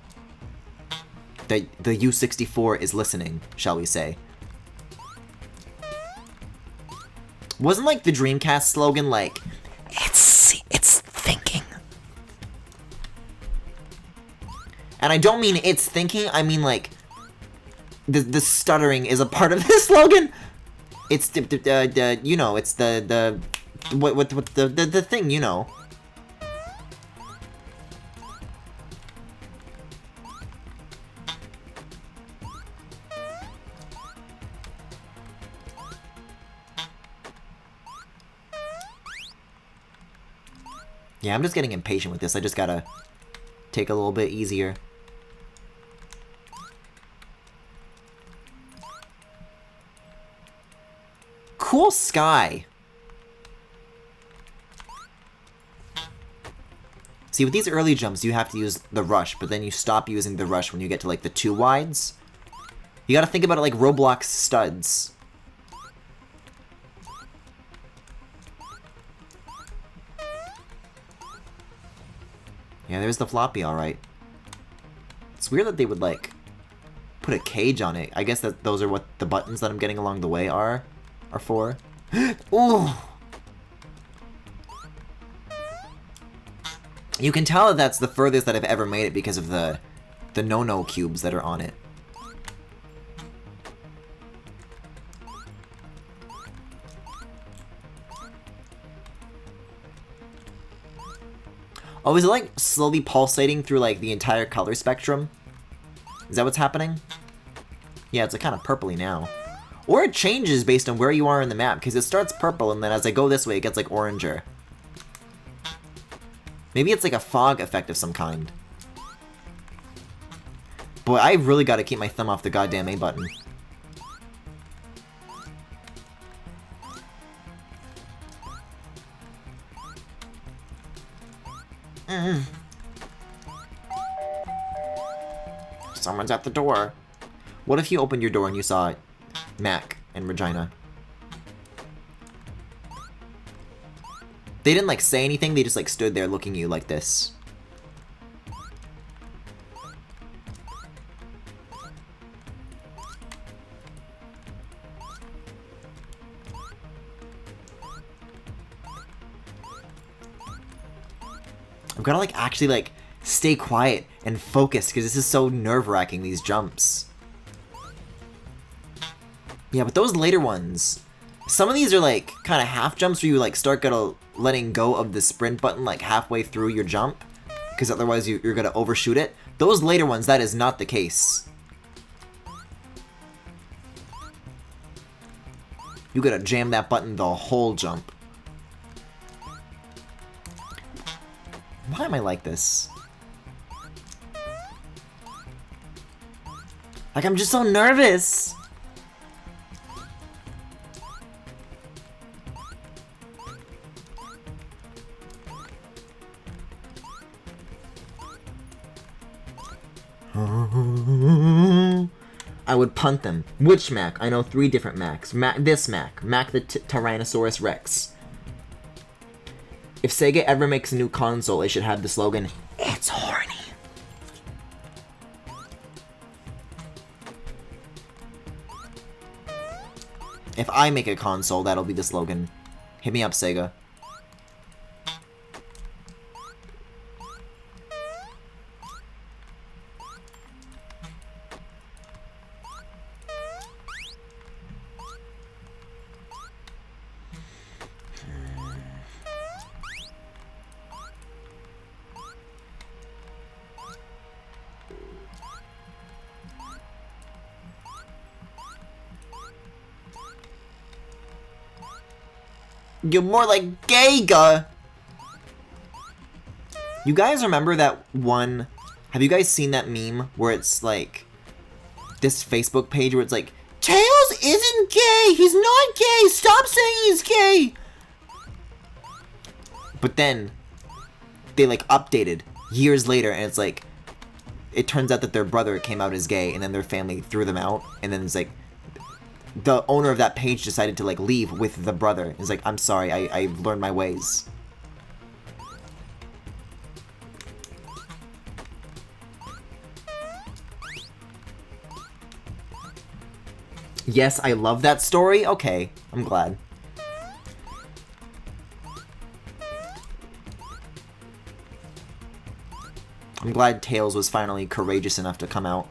The U64 is listening, shall we say. Wasn't like the Dreamcast slogan like, it's thinking. And I don't mean it's thinking, I mean like, the stuttering is a part of this slogan. It's you know, it's the thing, you know. Yeah, I'm just getting impatient with this. I just gotta take a little bit easier. Cool sky. See, with these early jumps, you have to use the rush, but then you stop using the rush when you get to, like, the 2 wides. You gotta think about it like Roblox studs. Yeah, there's the floppy, alright. It's weird that they would, like, put a cage on it. I guess that those are what the buttons that I'm getting along the way are for. Ooh! You can tell that that's the furthest that I've ever made it because of the no-no cubes that are on it. Oh, is it like slowly pulsating through like the entire color spectrum? Is that what's happening? Yeah, it's like kind of purpley now. Or it changes based on where you are in the map, because it starts purple and then as I go this way it gets like oranger. Maybe it's like a fog effect of some kind. Boy, I really gotta keep my thumb off the goddamn A button. Someone's at the door. What if you opened your door and you saw Mac and Regina? They didn't like say anything, they just like stood there looking at you like this. I've gotta like actually like stay quiet and focus because this is so nerve-wracking, these jumps. Yeah, but those later ones, some of these are like kind of half jumps where you like start letting go of the sprint button like halfway through your jump because otherwise you're gonna overshoot it. Those later ones, that is not the case. You gotta jam that button the whole jump. Why am I like this? Like, I'm just so nervous! I would punt them. Which Mac? I know 3 different Macs. This Mac. Mac the Tyrannosaurus Rex. If Sega ever makes a new console, it should have the slogan, "It's horny." If I make a console, that'll be the slogan. Hit me up, Sega. You're more like Gaga! You guys remember that one... Have you guys seen that meme where it's like... This Facebook page where it's like, Tails isn't gay! He's not gay! Stop saying he's gay! But then, they like updated years later and it's like... It turns out that their brother came out as gay and then their family threw them out. And then it's like... The owner of that page decided to like leave with the brother. He's like, I'm sorry, I've learned my ways. Yes, I love that story? Okay, I'm glad. I'm glad Tails was finally courageous enough to come out.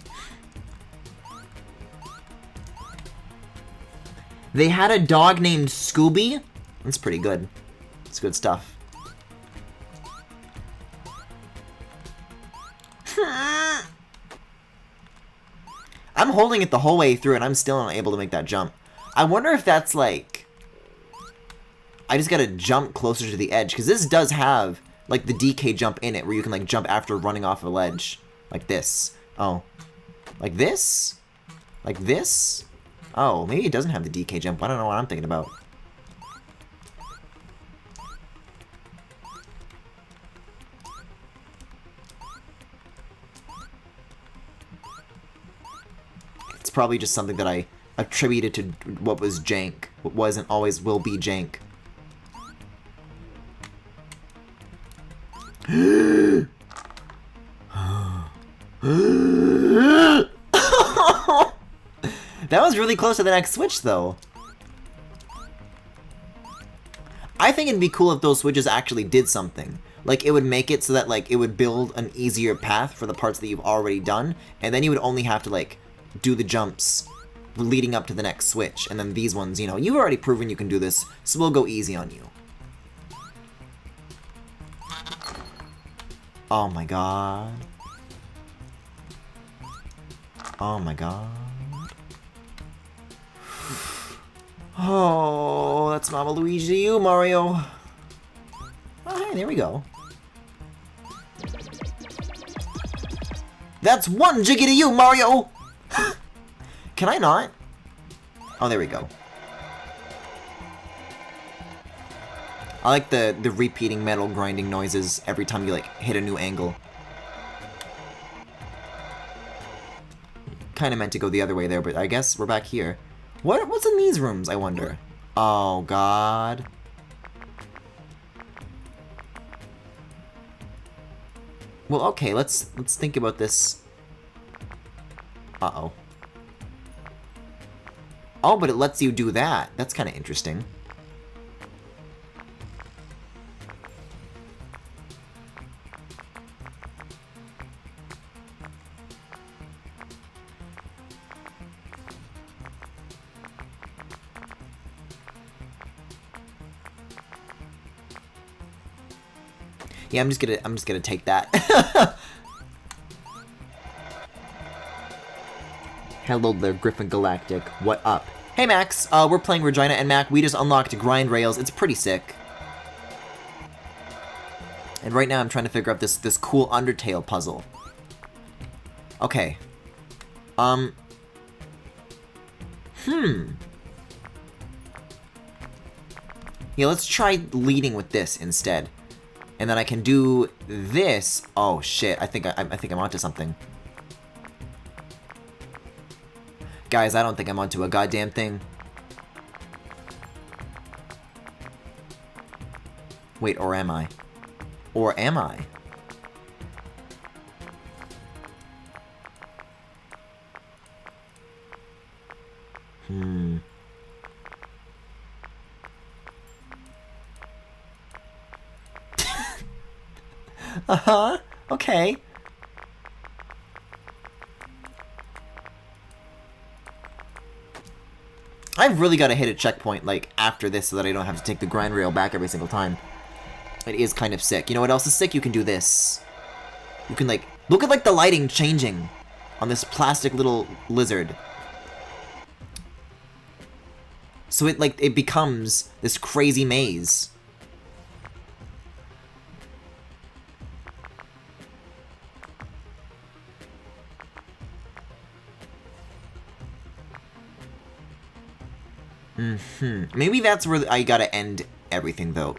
They had a dog named Scooby. That's pretty good. It's good stuff. I'm holding it the whole way through and I'm still not able to make that jump. I wonder if that's like... I just gotta jump closer to the edge. Because this does have like the DK jump in it where you can like jump after running off a ledge. Like this. Oh. Like this? Like this? Oh, maybe it doesn't have the DK jump. I don't know what I'm thinking about. It's probably just something that I attributed to what was jank. What wasn't always will be jank. That was really close to the next switch, though. I think it'd be cool if those switches actually did something. Like, it would make it so that, like, it would build an easier path for the parts that you've already done, and then you would only have to, like, do the jumps leading up to the next switch. And then these ones, you know, you've already proven you can do this, so we'll go easy on you. Oh my god. Oh my god. Oh, that's Mama Luigi to you, Mario. Oh, hey, there we go. That's 1 Jiggy to you, Mario! Can I not? Oh, there we go. I like the repeating metal grinding noises every time you, like, hit a new angle. Kinda meant to go the other way there, but I guess we're back here. What's in these rooms, I wonder? Oh, God. Well, okay, let's think about this. Uh-oh. Oh, but it lets you do that. That's kind of interesting. Yeah, I'm just gonna take that. Hello there, GRIFFINGALACTIC. What up? Hey Max, we're playing Regina and Mac. We just unlocked Grind Rails. It's pretty sick. And right now I'm trying to figure out this cool Undertale puzzle. Okay. Yeah, let's try leading with this instead. And then I can do this. Oh shit! I think I'm onto something. Guys, I don't think I'm onto a goddamn thing. Wait, or am I? Or am I? Uh-huh. Okay. I've really got to hit a checkpoint, like, after this so that I don't have to take the grind rail back every single time. It is kind of sick. You know what else is sick? You can do this. You can, like, look at, like, the lighting changing on this plastic little lizard. So it, like, it becomes this crazy maze. Maybe that's where I gotta end everything, though.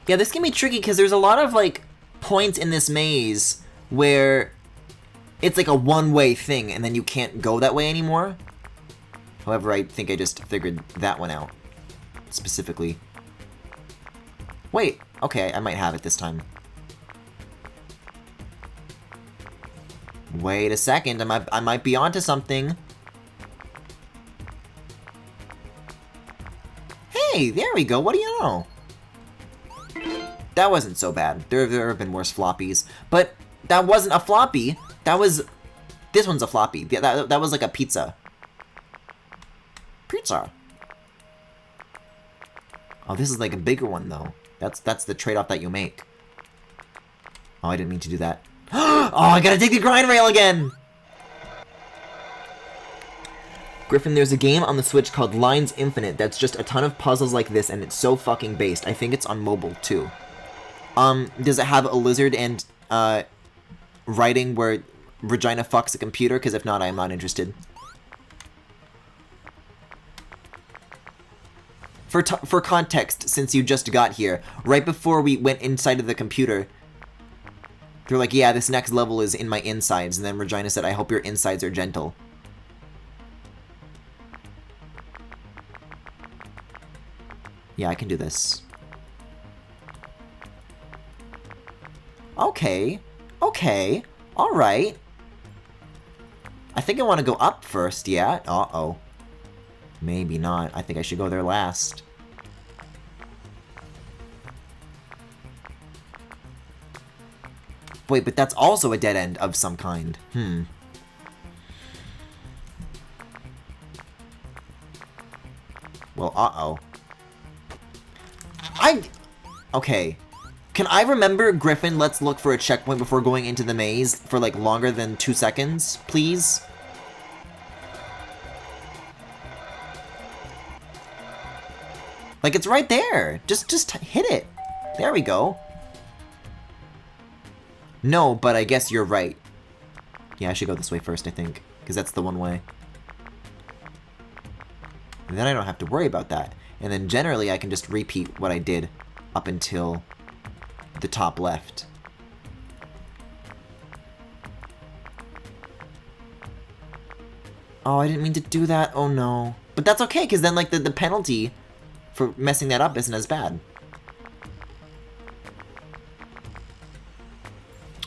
Yeah, this can be tricky, because there's a lot of, like, points in this maze where it's like a one-way thing, and then you can't go that way anymore. However, I think I just figured that one out, specifically. Wait, okay, I might have it this time. Wait a second, I might be onto something. Hey, there we go, what do you know? That wasn't so bad. There have been worse floppies. But that wasn't a floppy. That was... This one's a floppy. That was like a pizza. Pizza. Oh, this is like a bigger one, though. That's the trade-off that you make. Oh, I didn't mean to do that. Oh, I gotta take the grind rail again! Griffin, there's a game on the Switch called Lines Infinite that's just a ton of puzzles like this, and it's so fucking based. I think it's on mobile, too. Does it have a lizard and, writing where Regina fucks a computer? Because if not, I'm not interested. For context, since you just got here, right before we went inside of the computer, they're like, yeah, this next level is in my insides, and then Regina said, I hope your insides are gentle. Yeah, I can do this. Okay. Okay. Alright. I think I want to go up first, yeah? Uh-oh. Maybe not. I think I should go there last. Wait, but that's also a dead end of some kind. Well, uh-oh. Okay. Can I remember, Griffin, let's look for a checkpoint before going into the maze for, like, longer than 2 seconds, please? Like, it's right there. Just hit it. There we go. No, but I guess you're right. Yeah, I should go this way first, I think, because that's the one way. And then I don't have to worry about that. And then generally I can just repeat what I did up until the top left. Oh, I didn't mean to do that. Oh no. But that's okay, because then like the penalty for messing that up isn't as bad.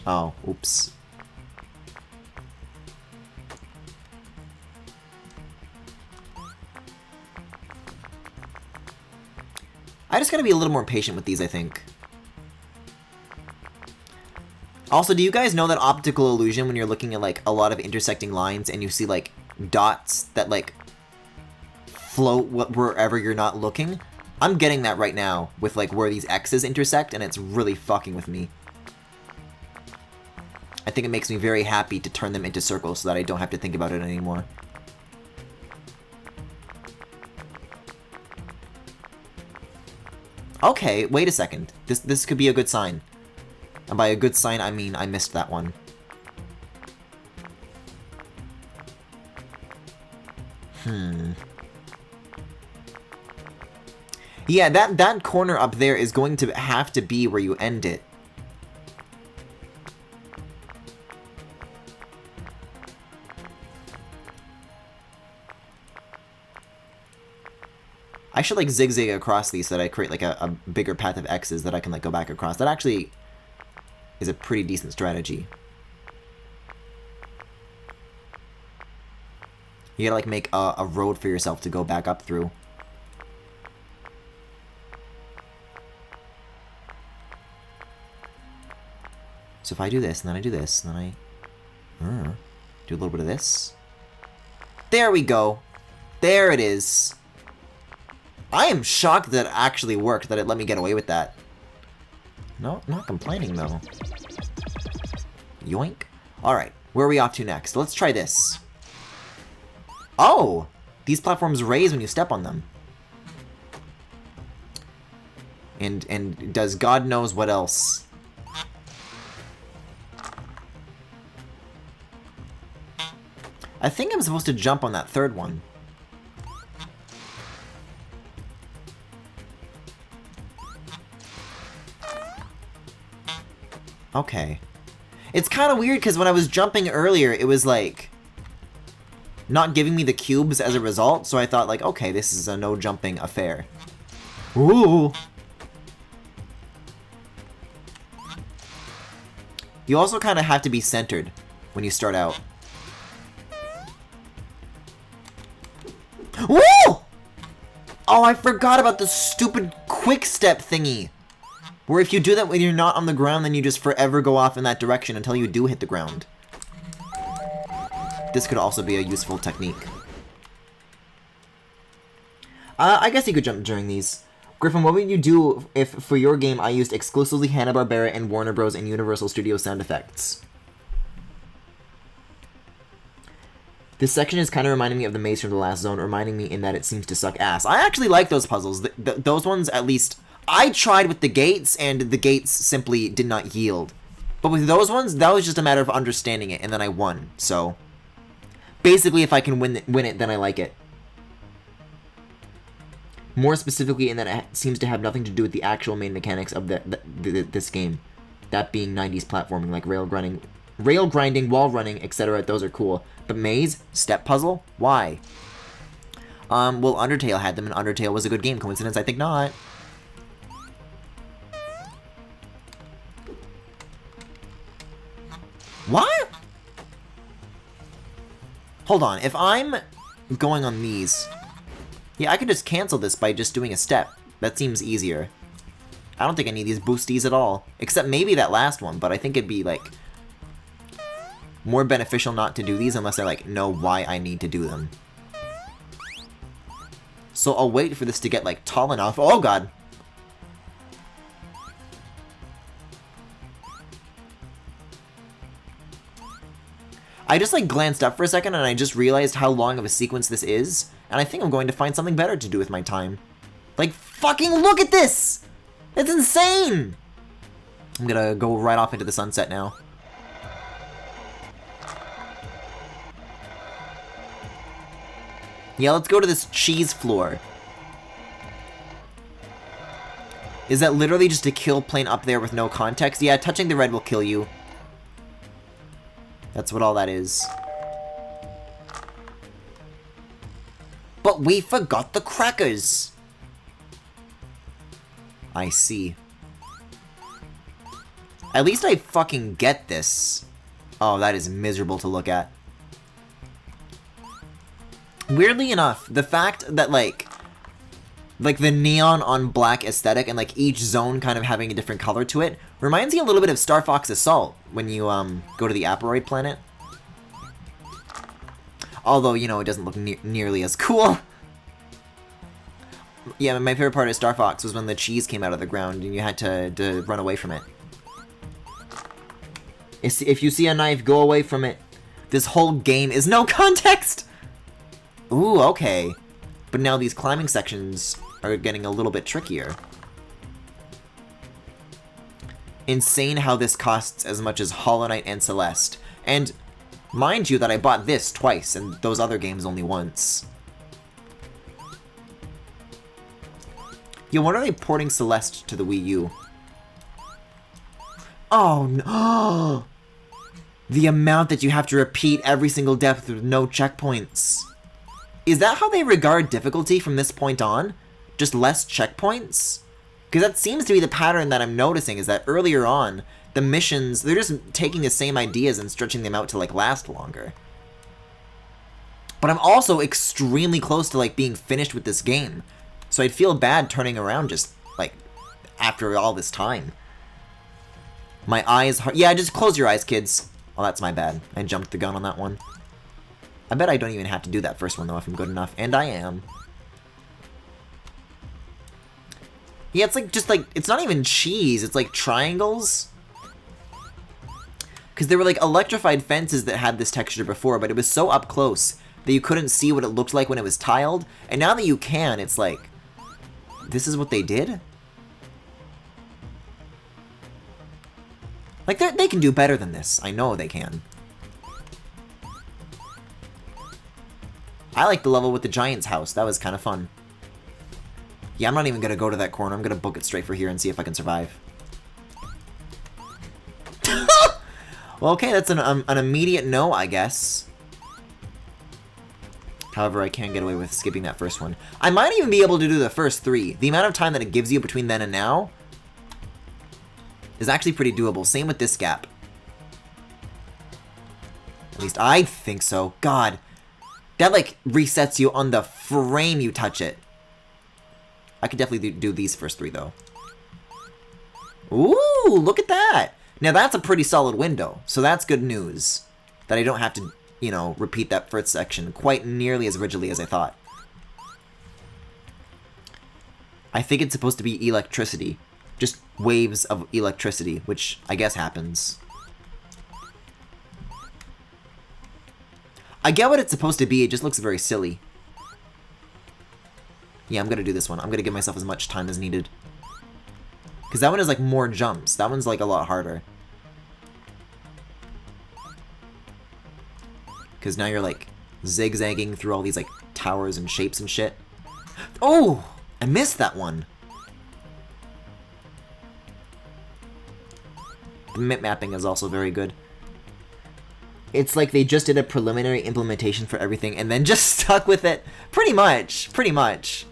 Oh, oops. I just gotta be a little more patient with these, I think. Also, do you guys know that optical illusion when you're looking at, like, a lot of intersecting lines and you see, like, dots that, like, float wherever you're not looking? I'm getting that right now with, like, where these X's intersect, and it's really fucking with me. I think it makes me very happy to turn them into circles so that I don't have to think about it anymore. Okay, wait a second. This could be a good sign. And by a good sign, I mean I missed that one. Yeah, that corner up there is going to have to be where you end it. I should, like, zigzag across these so that I create, like, a bigger path of X's that I can, like, go back across. That actually is a pretty decent strategy. You gotta, like, make a road for yourself to go back up through. So if I do this, and then I do this, and then I do a little bit of this. There we go. There it is. I am shocked that it actually worked, that it let me get away with that. No, not complaining, though. Yoink. Alright, where are we off to next? Let's try this. Oh! These platforms raise when you step on them. And does God knows what else. I think I'm supposed to jump on that third one. Okay. It's kind of weird because when I was jumping earlier, it was like not giving me the cubes as a result, so I thought like, okay, this is a no jumping affair. Ooh! You also kind of have to be centered when you start out. Woo! Oh, I forgot about the stupid quick step thingy. Where if you do that when you're not on the ground, then you just forever go off in that direction until you do hit the ground. This could also be a useful technique. I guess you could jump during these. Griffin, what would you do if, for your game, I used exclusively Hanna-Barbera and Warner Bros. And Universal Studios sound effects? This section is kind of reminding me of the maze from the last zone, reminding me in that it seems to suck ass. I actually like those puzzles. Those ones, at least... I tried with the gates, and the gates simply did not yield. But with those ones, that was just a matter of understanding it, and then I won. So, basically, if I can win it, then I like it. More specifically, in that it seems to have nothing to do with the actual main mechanics of this game. That being 90s platforming, like rail grinding, wall running, etc. Those are cool. But maze? Step puzzle? Why? Well, Undertale had them, and Undertale was a good game. Coincidence? I think not. What? Hold on, if I'm going on these... Yeah, I could just cancel this by just doing a step. That seems easier. I don't think I need these boosties at all. Except maybe that last one, but I think it'd be, like... more beneficial not to do these unless I, like, know why I need to do them. So I'll wait for this to get, like, tall enough. Oh, God! I just like glanced up for a second and I just realized how long of a sequence this is, and I think I'm going to find something better to do with my time. Like, fucking look at this! It's insane! I'm gonna go right off into the sunset now. Yeah, let's go to this cheese floor. Is that literally just a kill plane up there with no context? Yeah, touching the red will kill you. That's what all that is. But we forgot the crackers! I see. At least I fucking get this. Oh, that is miserable to look at. Weirdly enough, the fact that, like the neon on black aesthetic and, like, each zone kind of having a different color to it reminds me a little bit of Star Fox Assault when you, go to the Aperoid planet. Although, you know, it doesn't look nearly as cool. Yeah, my favorite part of Star Fox was when the cheese came out of the ground and you had to run away from it. If you see a knife, go away from it. This whole game is no context! Ooh, okay. But now these climbing sections are getting a little bit trickier. Insane how this costs as much as Hollow Knight and Celeste. And mind you that I bought this twice and those other games only once. Yo, when are they porting Celeste to the Wii U? Oh no! The amount that you have to repeat every single depth with no checkpoints. Is that how they regard difficulty from this point on? Just less checkpoints? Because that seems to be the pattern that I'm noticing, is that earlier on, the missions, they're just taking the same ideas and stretching them out to, like, last longer. But I'm also extremely close to, like, being finished with this game. So I'd feel bad turning around just, like, after all this time. My eyes... Yeah, just close your eyes, kids. Oh, that's my bad. I jumped the gun on that one. I bet I don't even have to do that first one, though, if I'm good enough. And I am. Yeah, it's like, just like, it's not even cheese. It's like triangles. Because there were, like, electrified fences that had this texture before, but it was so up close that you couldn't see what it looked like when it was tiled. And now that you can, it's like, this is what they did? Like, they can do better than this. I know they can. I like the level with the giant's house. That was kind of fun. Yeah, I'm not even going to go to that corner. I'm going to book it straight for here and see if I can survive. Well, okay, that's an immediate no, I guess. However, I can get away with skipping that first one. I might even be able to do the first 3. The amount of time that it gives you between then and now is actually pretty doable. Same with this gap. At least I think so. God. That, like, resets you on the frame you touch it. I could definitely do these first 3, though. Ooh, look at that! Now, that's a pretty solid window, so that's good news. That I don't have to, you know, repeat that first section quite nearly as rigidly as I thought. I think it's supposed to be electricity. Just waves of electricity, which I guess happens. I get what it's supposed to be, it just looks very silly. Yeah, I'm gonna do this one. I'm gonna give myself as much time as needed. Because that one is, like, more jumps. That one's, like, a lot harder. Because now you're, like, zigzagging through all these, like, towers and shapes and shit. Oh! I missed that one. The map mapping is also very good. It's like they just did a preliminary implementation for everything and then just stuck with it. Pretty much. Pretty much.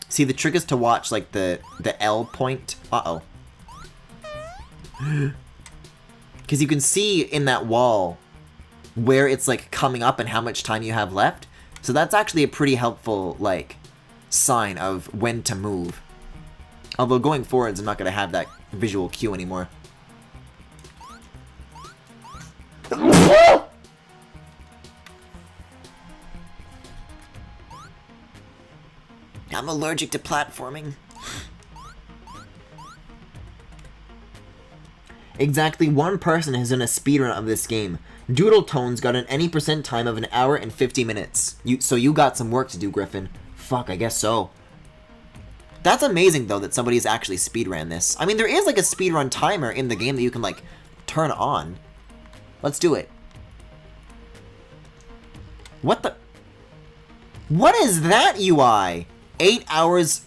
See, the trick is to watch, like, the L point. Uh-oh. Because you can see in that wall where it's, like, coming up and how much time you have left. So that's actually a pretty helpful, like, sign of when to move. Although going forwards, I'm not going to have that visual cue anymore. I'm allergic to platforming. Exactly one person has done a speedrun of this game. Doodle Tones got an any percent time of 1 hour and 50 minutes. So you got some work to do, Griffin. Fuck, I guess so. That's amazing, though, that somebody's actually speedran this. I mean, there is, like, a speedrun timer in the game that you can, like, turn on. Let's do it. What the... What is that UI? 8 hours,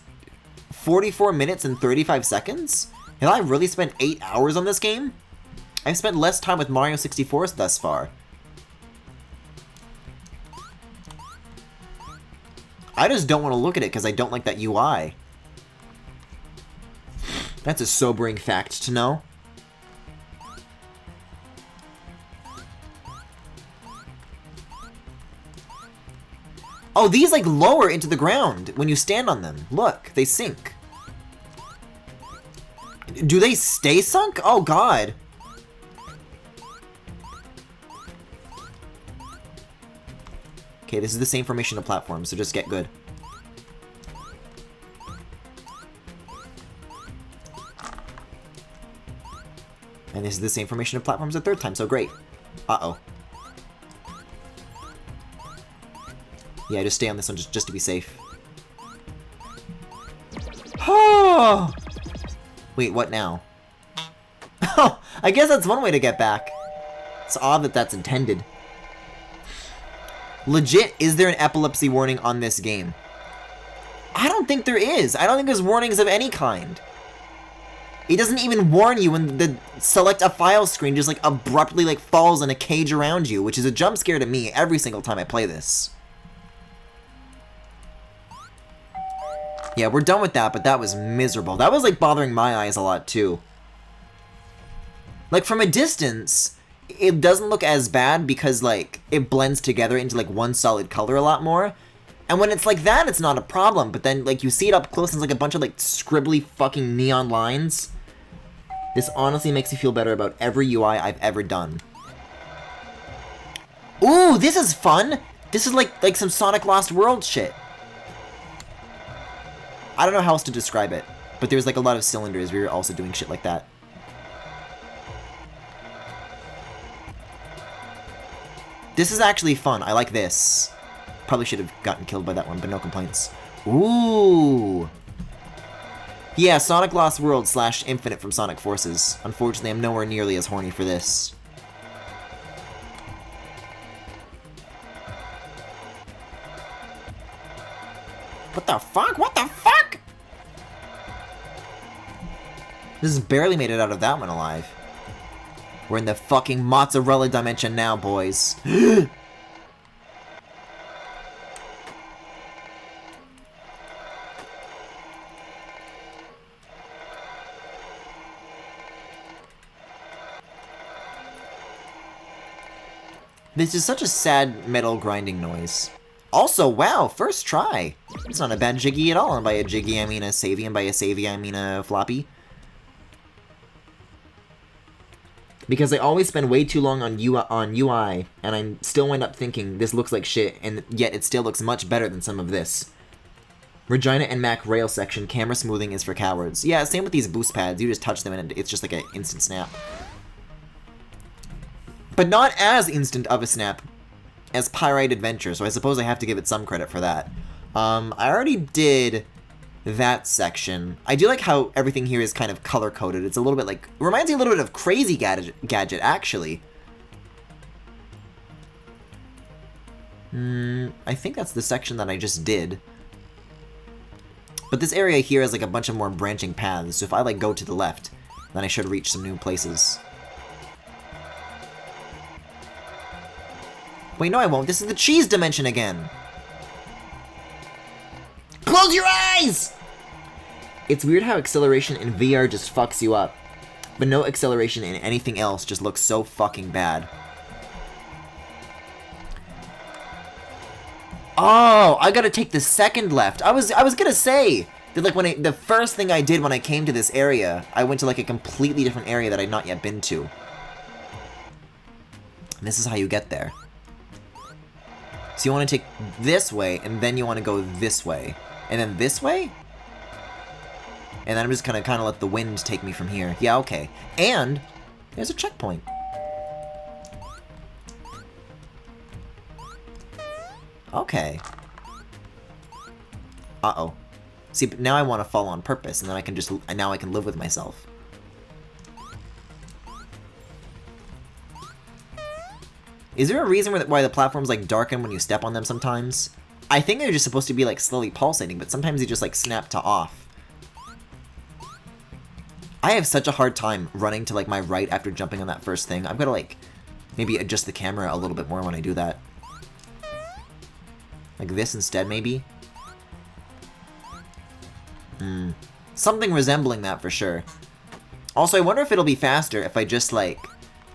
44 minutes, and 35 seconds? Have I really spent 8 hours on this game? I've spent less time with Mario 64 thus far. I just don't want to look at it because I don't like that UI. That's a sobering fact to know. Oh, these like lower into the ground when you stand on them. Look, they sink. Do they stay sunk? Oh god. Okay, this is the same formation of platforms, so just get good. And this is the same formation of platforms a third time, so great. Uh-oh. Yeah, just stay on this one just to be safe. Oh! Wait, what now? Oh, I guess that's one way to get back. It's odd that that's intended. Legit, is there an epilepsy warning on this game? I don't think there is. I don't think there's warnings of any kind. It doesn't even warn you when the select a file screen just like abruptly like falls in a cage around you, which is a jump scare to me every single time I play this. Yeah, we're done with that, but that was miserable. That was like bothering my eyes a lot too. Like from a distance, it doesn't look as bad because like it blends together into like one solid color a lot more. And when it's like that, it's not a problem. But then like you see it up close and it's like a bunch of like scribbly fucking neon lines. This honestly makes me feel better about every UI I've ever done. Ooh, this is fun! This is like some Sonic Lost World shit. I don't know how else to describe it, but there's like a lot of cylinders where you're also doing shit like that. This is actually fun. I like this. Probably should have gotten killed by that one, but no complaints. Ooh! Yeah, Sonic Lost World / Infinite from Sonic Forces. Unfortunately, I'm nowhere nearly as horny for this. What the fuck? What the fuck? This has barely made it out of that one alive. We're in the fucking mozzarella dimension now, boys. This is such a sad metal grinding noise. Also, wow, first try. It's not a bad jiggy at all, and by a jiggy I mean a savvy, and by a savvy I mean a floppy. Because I always spend way too long on UI, and I still wind up thinking this looks like shit, and yet it still looks much better than some of this. Regina and Mac rail section, camera smoothing is for cowards. Yeah, same with these boost pads, you just touch them and it's just like an instant snap. But not as instant of a snap as Pyrite Adventure, so I suppose I have to give it some credit for that. I already did that section. I do like how everything here is kind of color-coded. It's a little bit like... It reminds me a little bit of Crazy Gadget, actually. I think that's the section that I just did. But this area here has like a bunch of more branching paths, so if I like go to the left, then I should reach some new places. Wait, no I won't. This is the cheese dimension again. Close your eyes! It's weird how acceleration in VR just fucks you up. But no acceleration in anything else just looks so fucking bad. Oh, I gotta take the second left. I was gonna say that like when the first thing I did when I came to this area, I went to like a completely different area that I'd not yet been to. And this is how you get there. So you want to take this way, and then you want to go this way. And then this way? And then I'm just gonna kind of let the wind take me from here. Yeah, okay. And There's a checkpoint. Okay. Uh-oh. See, but now I want to fall on purpose, and then now I can live with myself. Is there a reason why the platforms, like, darken when you step on them sometimes? I think they're just supposed to be, like, slowly pulsating, but sometimes they just, like, snap to off. I have such a hard time running to, like, my right after jumping on that first thing. I've got to, like, maybe adjust the camera a little bit more when I do that. Like this instead, maybe? Something resembling that for sure. Also, I wonder if it'll be faster if I just, like,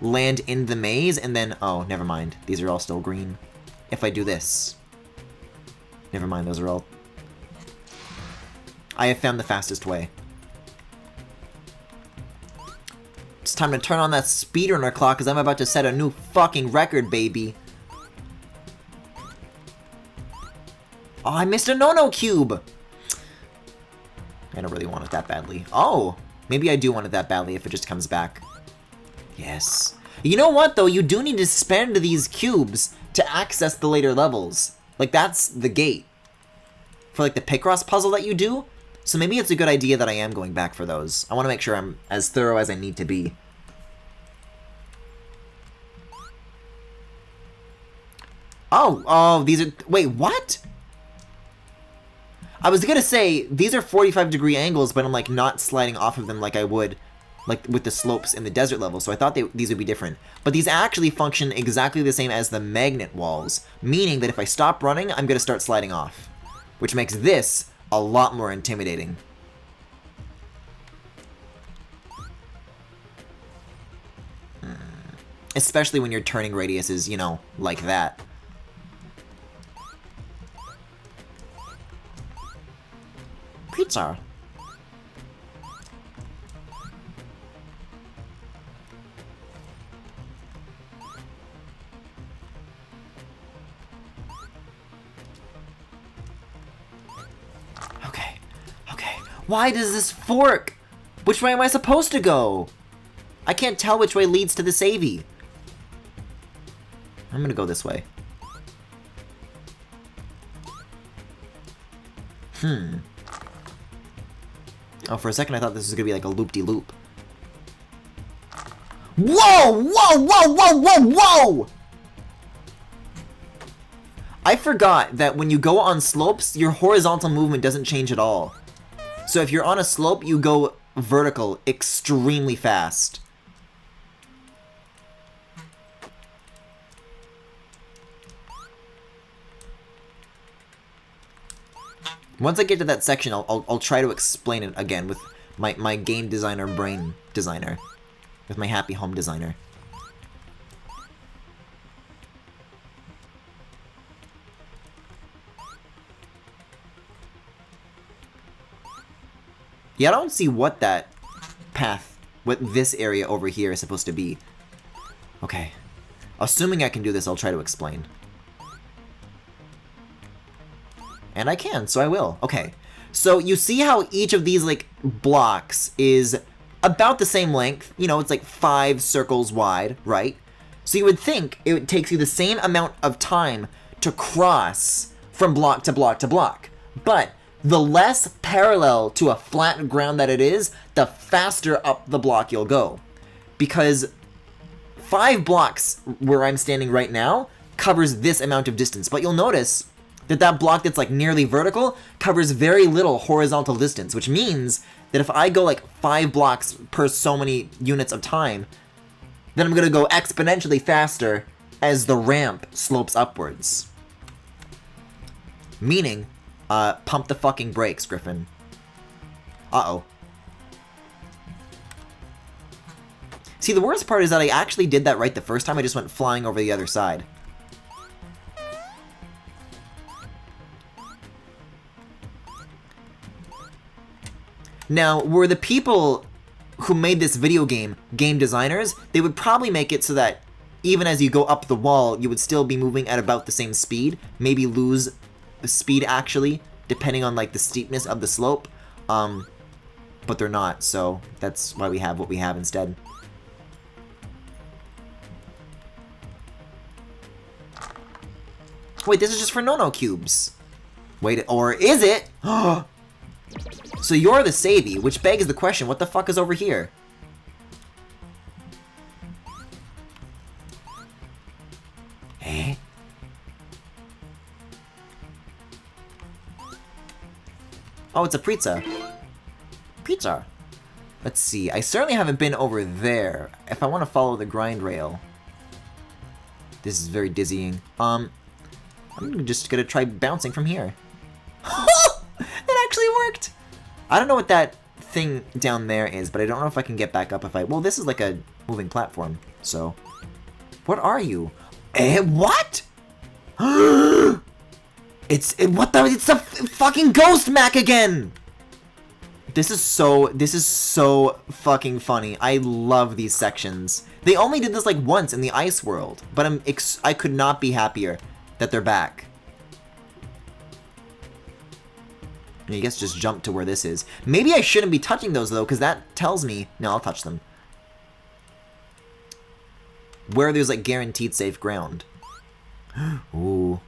land in the maze and then... Oh, never mind. These are all still green. If I do this. Never mind, those are all... I have found the fastest way. It's time to turn on that speedrunner clock because I'm about to set a new fucking record, baby. Oh, I missed a no-no cube! I don't really want it that badly. Oh! Maybe I do want it that badly if it just comes back. Yes. You know what, though? You do need to spend these cubes to access the later levels. Like, that's the gate. For, like, the Picross puzzle that you do. So maybe it's a good idea that I am going back for those. I want to make sure I'm as thorough as I need to be. Oh, these are... Wait, what? I was gonna say, these are 45-degree angles, but I'm, like, not sliding off of them like I would, like, with the slopes in the desert level, so I thought these would be different. But these actually function exactly the same as the magnet walls, meaning that if I stop running, I'm gonna start sliding off. Which makes this a lot more intimidating. Especially when your turning radius is, you know, like that. Pizza. Okay. Why does this fork? Which way am I supposed to go? I can't tell which way leads to the savey. I'm gonna go this way. Oh, for a second I thought this was gonna be like a loop-de-loop. Whoa! Whoa! Whoa! Whoa! Whoa! Whoa! I forgot that when you go on slopes, your horizontal movement doesn't change at all. So if you're on a slope, you go vertical extremely fast. Once I get to that section, I'll try to explain it again with my game designer brain designer. With my happy home designer. Yeah, I don't see what that path, what this area over here is supposed to be. Okay. Assuming I can do this, I'll try to explain. And I can, so I will. Okay. So you see how each of these, like, blocks is about the same length. You know, it's like 5 circles wide, right? So you would think it takes you the same amount of time to cross from block to block to block. But the less parallel to a flat ground that it is, the faster up the block you'll go. Because 5 blocks where I'm standing right now covers this amount of distance. But you'll notice that block that's like nearly vertical covers very little horizontal distance, which means that if I go like 5 blocks per so many units of time, then I'm gonna go exponentially faster as the ramp slopes upwards. Meaning, pump the fucking brakes, Griffin. Uh-oh. See, the worst part is that I actually did that right the first time. I just went flying over the other side. Now, were the people who made this video game game designers, they would probably make it so that even as you go up the wall, you would still be moving at about the same speed. Maybe lose speed, actually, depending on, like, the steepness of the slope. But they're not, so that's why we have what we have instead. Wait, this is just for no-no cubes. Wait, or is it? So you're the Savvy, which begs the question, what the fuck is over here? Eh? Oh, it's a pizza. Pizza. Let's see. I certainly haven't been over there. If I want to follow the grind rail. This is very dizzying. I'm just gonna try bouncing from here. It actually worked! I don't know what that thing down there is, but I don't know if I can get back up if I... Well, this is like a moving platform, so... What are you? What? It's the fucking Ghost Mac again! This is so fucking funny. I love these sections. They only did this like once in the ice world, but I could not be happier that they're back. I guess just jump to where this is. Maybe I shouldn't be touching those though, because that tells me... No, I'll touch them. Where there's like guaranteed safe ground. Ooh.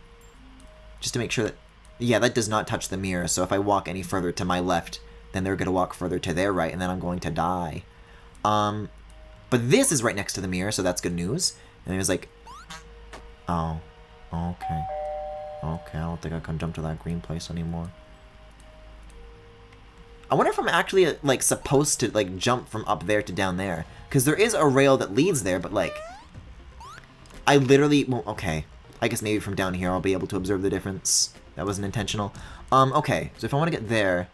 Just to make sure that... Yeah, that does not touch the mirror, so if I walk any further to my left, then they're going to walk further to their right, and then I'm going to die. But this is right next to the mirror, so that's good news. And there's like... Oh. Okay. Okay, I don't think I can jump to that green place anymore. I wonder if I'm actually, like, supposed to, like, jump from up there to down there. Because there is a rail that leads there, but, like... I literally... Well, okay. I guess maybe from down here I'll be able to observe the difference. That wasn't intentional. Okay. So if I want to get there...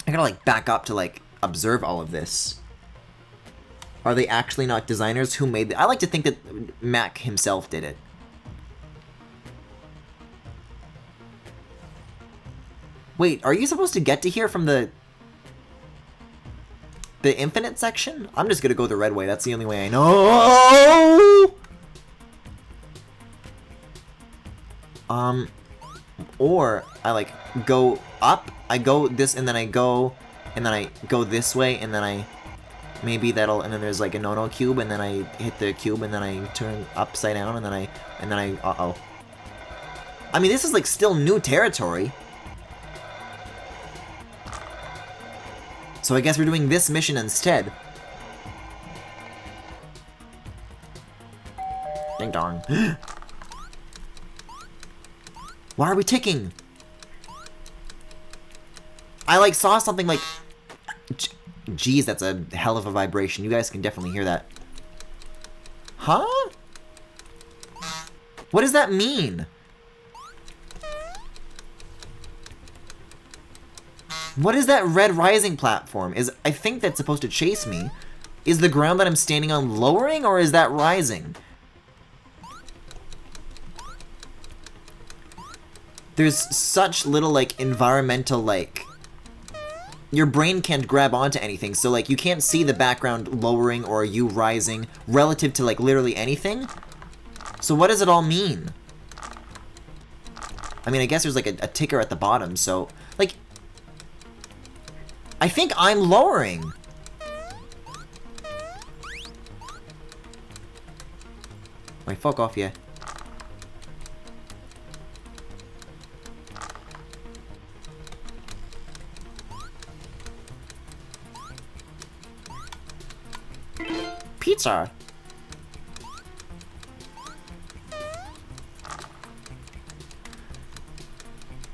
I gotta, like, back up to, like, observe all of this. Are they actually not designers who made... I like to think that Mac himself did it. Wait, are you supposed to get to here from the infinite section? I'm just gonna go the red way. That's the only way I know. Or I like go up. I go this, and then I go this way, and then I maybe that'll, and then there's like a no-no cube, and then I hit the cube, and then I turn upside down, and then I uh-oh. I mean, this is like still new territory. So I guess we're doing this mission instead. Ding dong. Why are we ticking? I like saw something like... Jeez, that's a hell of a vibration. You guys can definitely hear that. Huh? What does that mean? What is that red rising platform? I think that's supposed to chase me. Is the ground that I'm standing on lowering, or is that rising? There's such little, like, environmental, like... Your brain can't grab onto anything, so, like, you can't see the background lowering or you rising relative to, like, literally anything. So what does it all mean? I mean, I guess there's, like, a ticker at the bottom, so... Like... I think I'm lowering. Wait, fuck off, yeah. Pizza.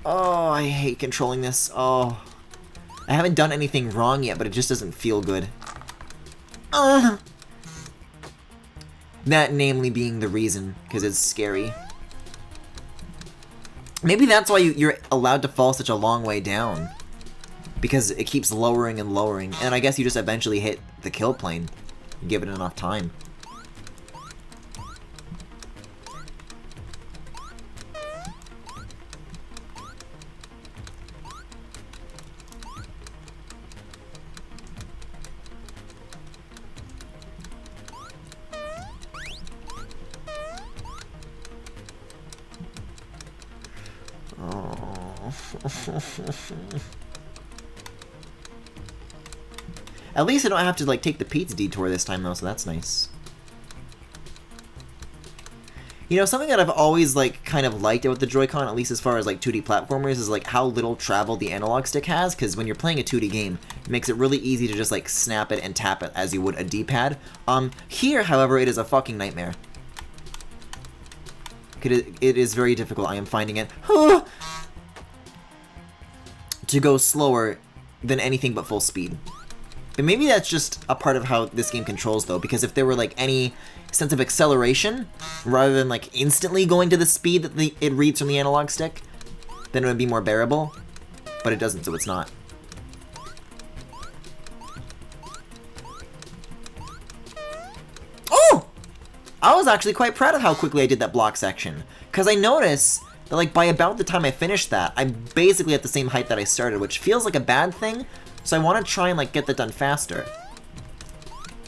Oh, I hate controlling this. Oh. I haven't done anything wrong yet, but it just doesn't feel good. That namely being the reason, because it's scary. Maybe that's why you're allowed to fall such a long way down. Because it keeps lowering and lowering, and I guess you just eventually hit the kill plane. You give it enough time. At least I don't have to, like, take the pizza detour this time, though, so that's nice. You know, something that I've always, like, kind of liked about the Joy-Con, at least as far as, like, 2D platformers, is, like, how little travel the analog stick has, because when you're playing a 2D game, it makes it really easy to just, like, snap it and tap it as you would a D-pad. Here, however, it is a fucking nightmare. It is very difficult, I am finding it, to go slower than anything but full speed. And maybe that's just a part of how this game controls, though, because if there were, like, any sense of acceleration, rather than, like, instantly going to the speed that it reads from the analog stick, then it would be more bearable. But it doesn't, so it's not. Oh! I was actually quite proud of how quickly I did that block section, because I noticed that, like, by about the time I finished that, I'm basically at the same height that I started, which feels like a bad thing, so I want to try and, like, get that done faster.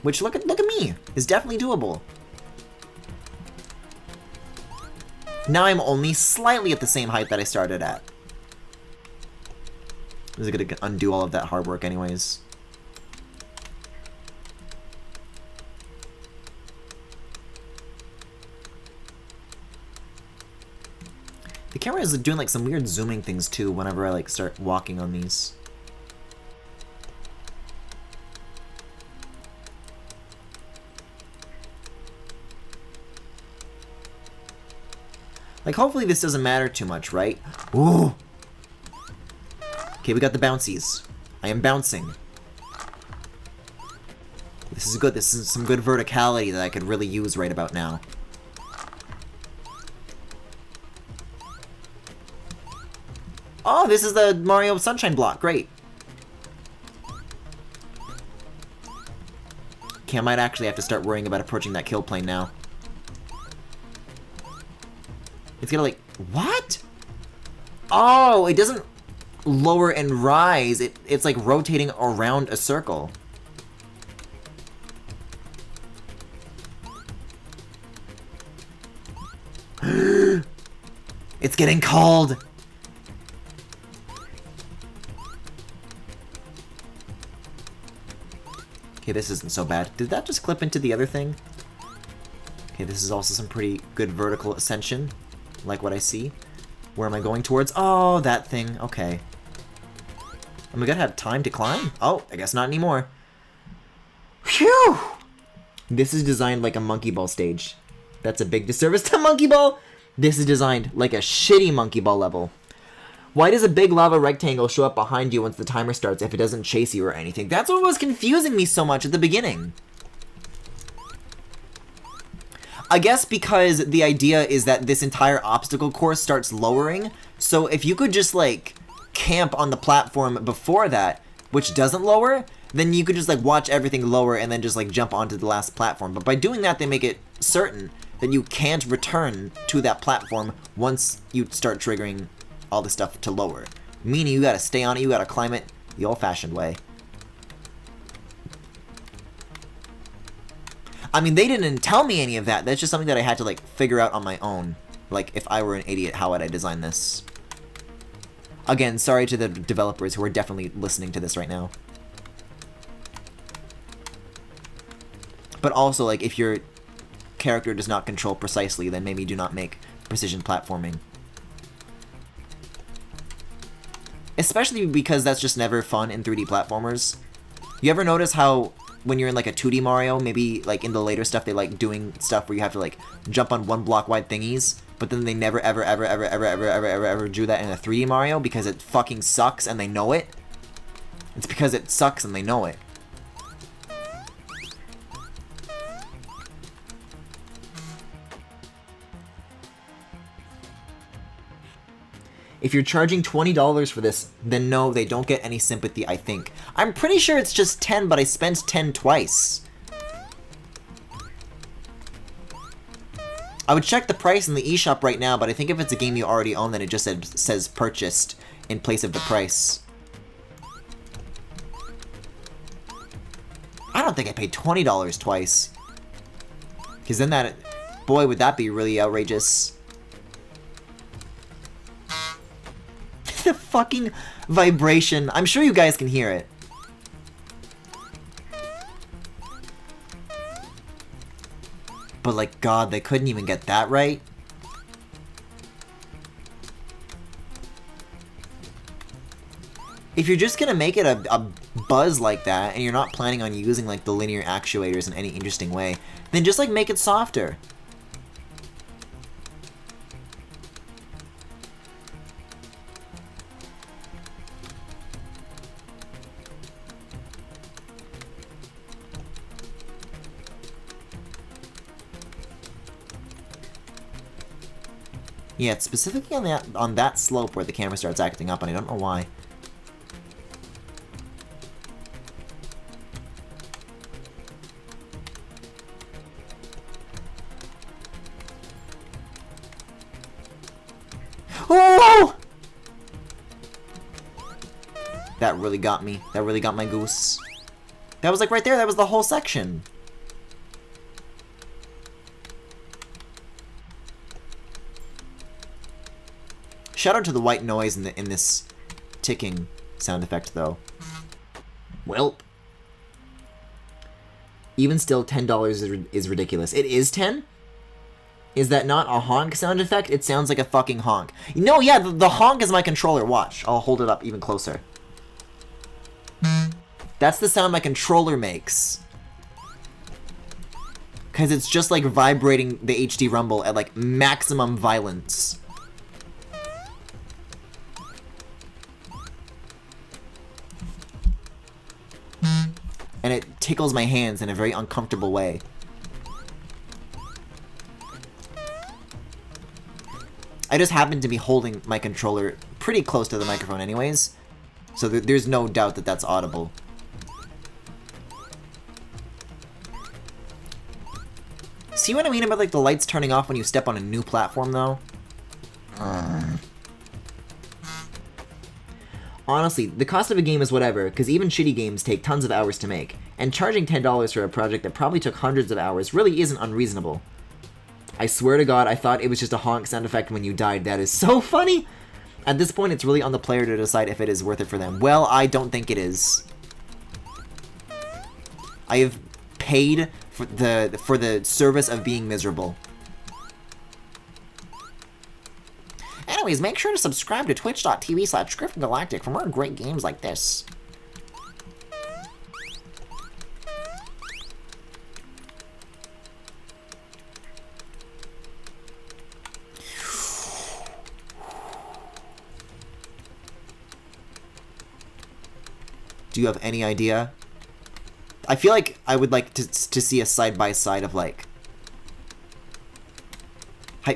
Which, look at me, is definitely doable. Now I'm only slightly at the same height that I started at. This is gonna undo all of that hard work anyways. The camera is doing, like, some weird zooming things, too, whenever I, like, start walking on these. Like, hopefully this doesn't matter too much, right? Ooh! Okay, we got the bouncies. I am bouncing. This is good. This is some good verticality that I could really use right about now. Oh, this is the Mario Sunshine block. Great. Okay, I might actually have to start worrying about approaching that kill plane now. It's gonna, like, what? Oh, it doesn't lower and rise. It's like rotating around a circle. It's getting cold. Okay, this isn't so bad. Did that just clip into the other thing? Okay, this is also some pretty good vertical ascension. Like what I see. Where am I going towards? Oh, that thing. Okay. Am I gonna have time to climb? Oh, I guess not anymore. Phew! This is designed like a Monkey Ball stage. That's a big disservice to Monkey Ball! This is designed like a shitty Monkey Ball level. Why does a big lava rectangle show up behind you once the timer starts if it doesn't chase you or anything? That's what was confusing me so much at the beginning. I guess because the idea is that this entire obstacle course starts lowering, so if you could just, like, camp on the platform before that, which doesn't lower, then you could just, like, watch everything lower and then just, like, jump onto the last platform. But by doing that, they make it certain that you can't return to that platform once you start triggering all the stuff to lower. Meaning you gotta stay on it, you gotta climb it the old-fashioned way. I mean, they didn't tell me any of that. That's just something that I had to, like, figure out on my own. Like, if I were an idiot, how would I design this? Again, sorry to the developers who are definitely listening to this right now. But also, like, if your character does not control precisely, then maybe do not make precision platforming. Especially because that's just never fun in 3D platformers. You ever notice how when you're in, like, a 2D Mario, maybe, like, in the later stuff, they like doing stuff where you have to, like, jump on one block wide thingies, but then they never ever do that in a 3D Mario because it fucking sucks and they know it? It's because it sucks and they know it. If you're charging $20 for this, then no, they don't get any sympathy, I think. I'm pretty sure it's just 10, but I spent 10 twice. I would check the price in the eShop right now, but I think if it's a game you already own, then it just says purchased in place of the price. I don't think I paid $20 twice. Because then that... Boy, would that be really outrageous. The fucking vibration. I'm sure you guys can hear it. But, like, God, they couldn't even get that right. If you're just gonna make it a buzz like that, and you're not planning on using like the linear actuators in any interesting way, then just like make it softer. Yeah, it's specifically on that slope where the camera starts acting up, and I don't know why. Oh! That really got me. That really got my goose. That was like right there. That was the whole section. Shout out to the white noise in this ticking sound effect, though. Well, even still, $10 is ridiculous. It is 10. Is that not a honk sound effect? It sounds like a fucking honk. No, yeah, the honk is my controller. Watch, I'll hold it up even closer. That's the sound my controller makes. Because it's just like vibrating the HD rumble at like maximum violence. And it tickles my hands in a very uncomfortable way. I just happen to be holding my controller pretty close to the microphone anyways, so there's no doubt that that's audible. See what I mean about like the lights turning off when you step on a new platform, though? Honestly, the cost of a game is whatever, because even shitty games take tons of hours to make, and charging $10 for a project that probably took hundreds of hours really isn't unreasonable. I swear to God, I thought it was just a honk sound effect when you died. That is so funny! At this point, it's really on the player to decide if it is worth it for them. Well, I don't think it is. I have paid for the service of being miserable. Anyways, make sure to subscribe to twitch.tv/GRIFFINGALACTIC for more great games like this. Do you have any idea? I feel like I would like to see a side-by-side of like...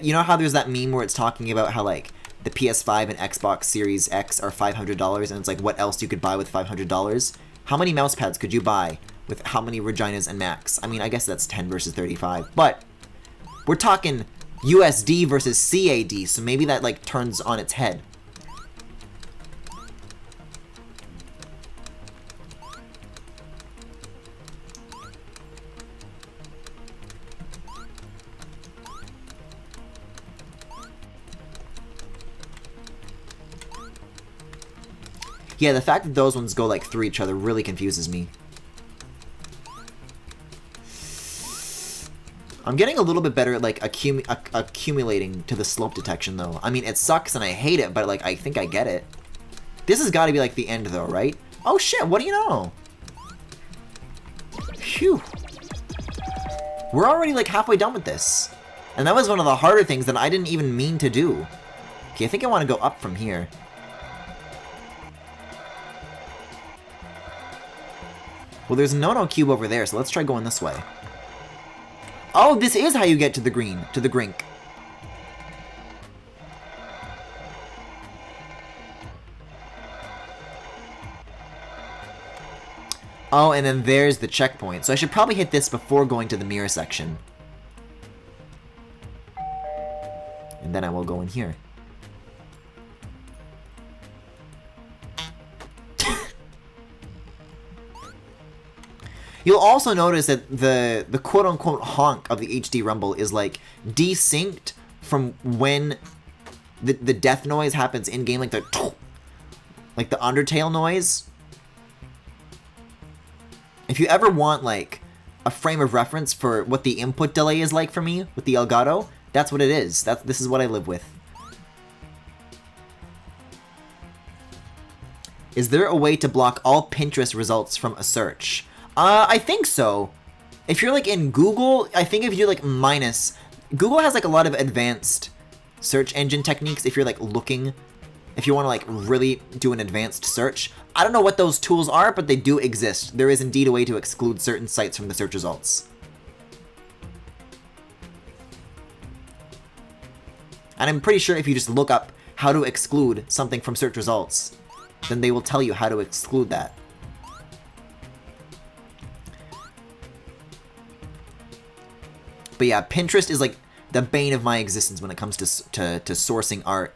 You know how there's that meme where it's talking about how like the PS5 and Xbox Series X are $500 and it's like what else you could buy with $500? How many mouse pads could you buy with how many Reginas and Macs? I mean, I guess that's 10 versus 35, but we're talking USD versus CAD, so maybe that like turns on its head. Yeah, the fact that those ones go like through each other really confuses me. I'm getting a little bit better at like accumulating to the slope detection though. I mean, it sucks and I hate it, but like I think I get it. This has got to be like the end though, right? Oh shit, what do you know? Phew. We're already like halfway done with this. And that was one of the harder things that I didn't even mean to do. Okay, I think I want to go up from here. Well, there's a no-no cube over there, so let's try going this way. Oh, this is how you get to the green, to the grink. Oh, and then there's the checkpoint. So I should probably hit this before going to the mirror section. And then I will go in here. You'll also notice that the quote-unquote honk of the HD Rumble is, like, desynced from when the death noise happens in-game, like the Undertale noise. If you ever want, like, a frame of reference for what the input delay is like for me with the Elgato, that's what it is. This is what I live with. Is there a way to block all Pinterest results from a search? I think so. If you're like in Google, I think if you do like minus, Google has like a lot of advanced search engine techniques if you're like looking, if you want to like really do an advanced search. I don't know what those tools are, but they do exist. There is indeed a way to exclude certain sites from the search results. And I'm pretty sure if you just look up how to exclude something from search results, then they will tell you how to exclude that. But yeah, Pinterest is like the bane of my existence when it comes to sourcing art.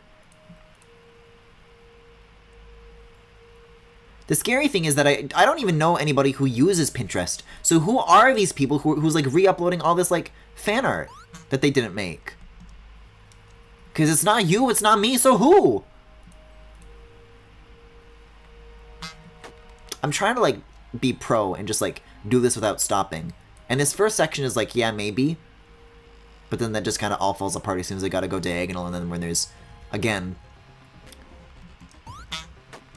The scary thing is that I don't even know anybody who uses Pinterest. So who are these people who's like re-uploading all this like fan art that they didn't make? Because it's not you, it's not me, so who? I'm trying to like be pro and just like do this without stopping. And this first section is like, yeah, maybe. But then that just kind of all falls apart as soon as I gotta go diagonal, and then when there's, again,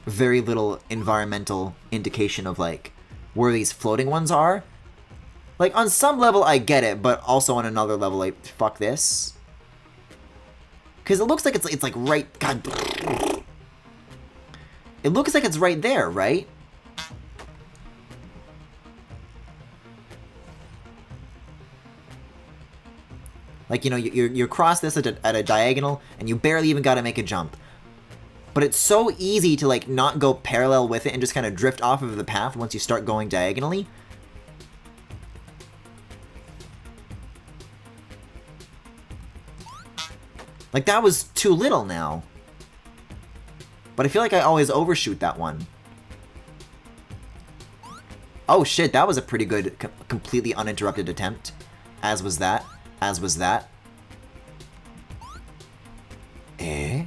very little environmental indication of like where these floating ones are. Like on some level I get it, but also on another level like fuck this. Cause it looks like it's like right, God. It looks like it's right there, right? Like, you know, you cross this at a diagonal, and you barely even gotta make a jump. But it's so easy to, like, not go parallel with it and just kind of drift off of the path once you start going diagonally. Like, that was too little now. But I feel like I always overshoot that one. Oh shit, that was a pretty good, completely uninterrupted attempt. As was that. As was that. Eh?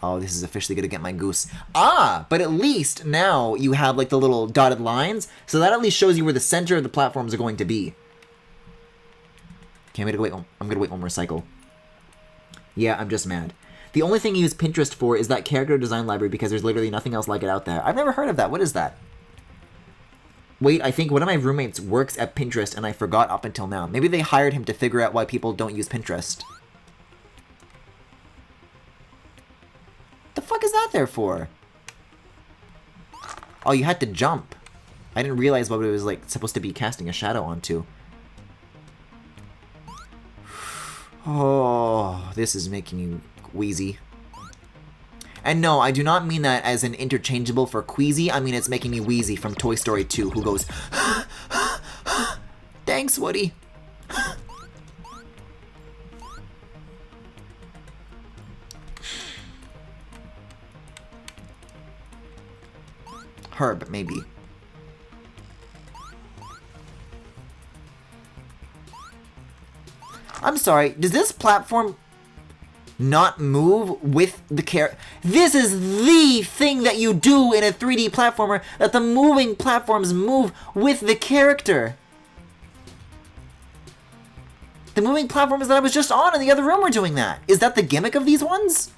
Oh, this is officially gonna get my goose. Ah, but at least now you have like the little dotted lines, so that at least shows you where the center of the platforms are going to be. Okay, I'm gonna wait one more cycle. Yeah, I'm just mad. The only thing you use Pinterest for is that character design library because there's literally nothing else like it out there. I've never heard of that. What is that? Wait, I think one of my roommates works at Pinterest and I forgot up until now. Maybe they hired him to figure out why people don't use Pinterest. The fuck is that there for? Oh, you had to jump. I didn't realize what it was like supposed to be casting a shadow onto. Oh, this is making me queasy. And no, I do not mean that as an interchangeable for queasy. I mean it's making me wheezy from Toy Story 2, who goes, thanks, Woody. Herb, maybe. I'm sorry, does this platform not move with the character? This is the thing that you do in a 3D platformer, that the moving platforms move with the character. The moving platforms that I was just on in the other room were doing that. Is that the gimmick of these ones?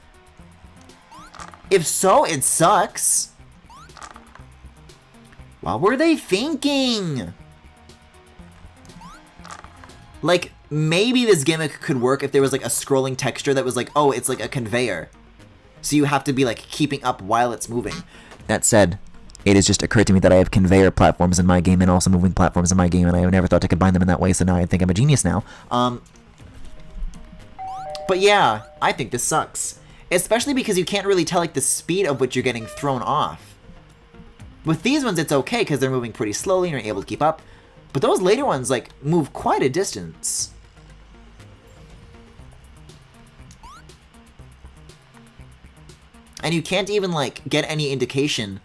If so, it sucks. What were they thinking? Like, maybe this gimmick could work if there was like a scrolling texture that was like, oh, it's like a conveyor. So you have to be like keeping up while it's moving. That said, it has just occurred to me that I have conveyor platforms in my game and also moving platforms in my game, and I never thought to combine them in that way, so now I think I'm a genius now. But yeah, I think this sucks. Especially because you can't really tell like the speed of which you're getting thrown off. With these ones, it's okay because they're moving pretty slowly and you're able to keep up. But those later ones, like, move quite a distance. And you can't even, like, get any indication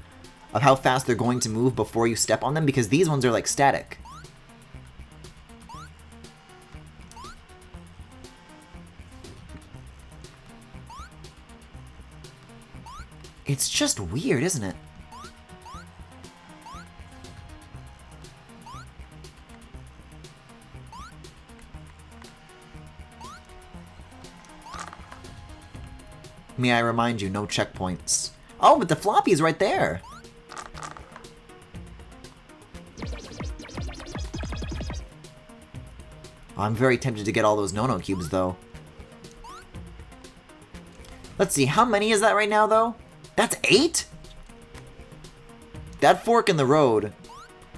of how fast they're going to move before you step on them because these ones are, like, static. It's just weird, isn't it? May I remind you, no checkpoints. Oh, but the floppy's right there. I'm very tempted to get all those no-no cubes, though. Let's see, how many is that right now, though? That's 8? That fork in the road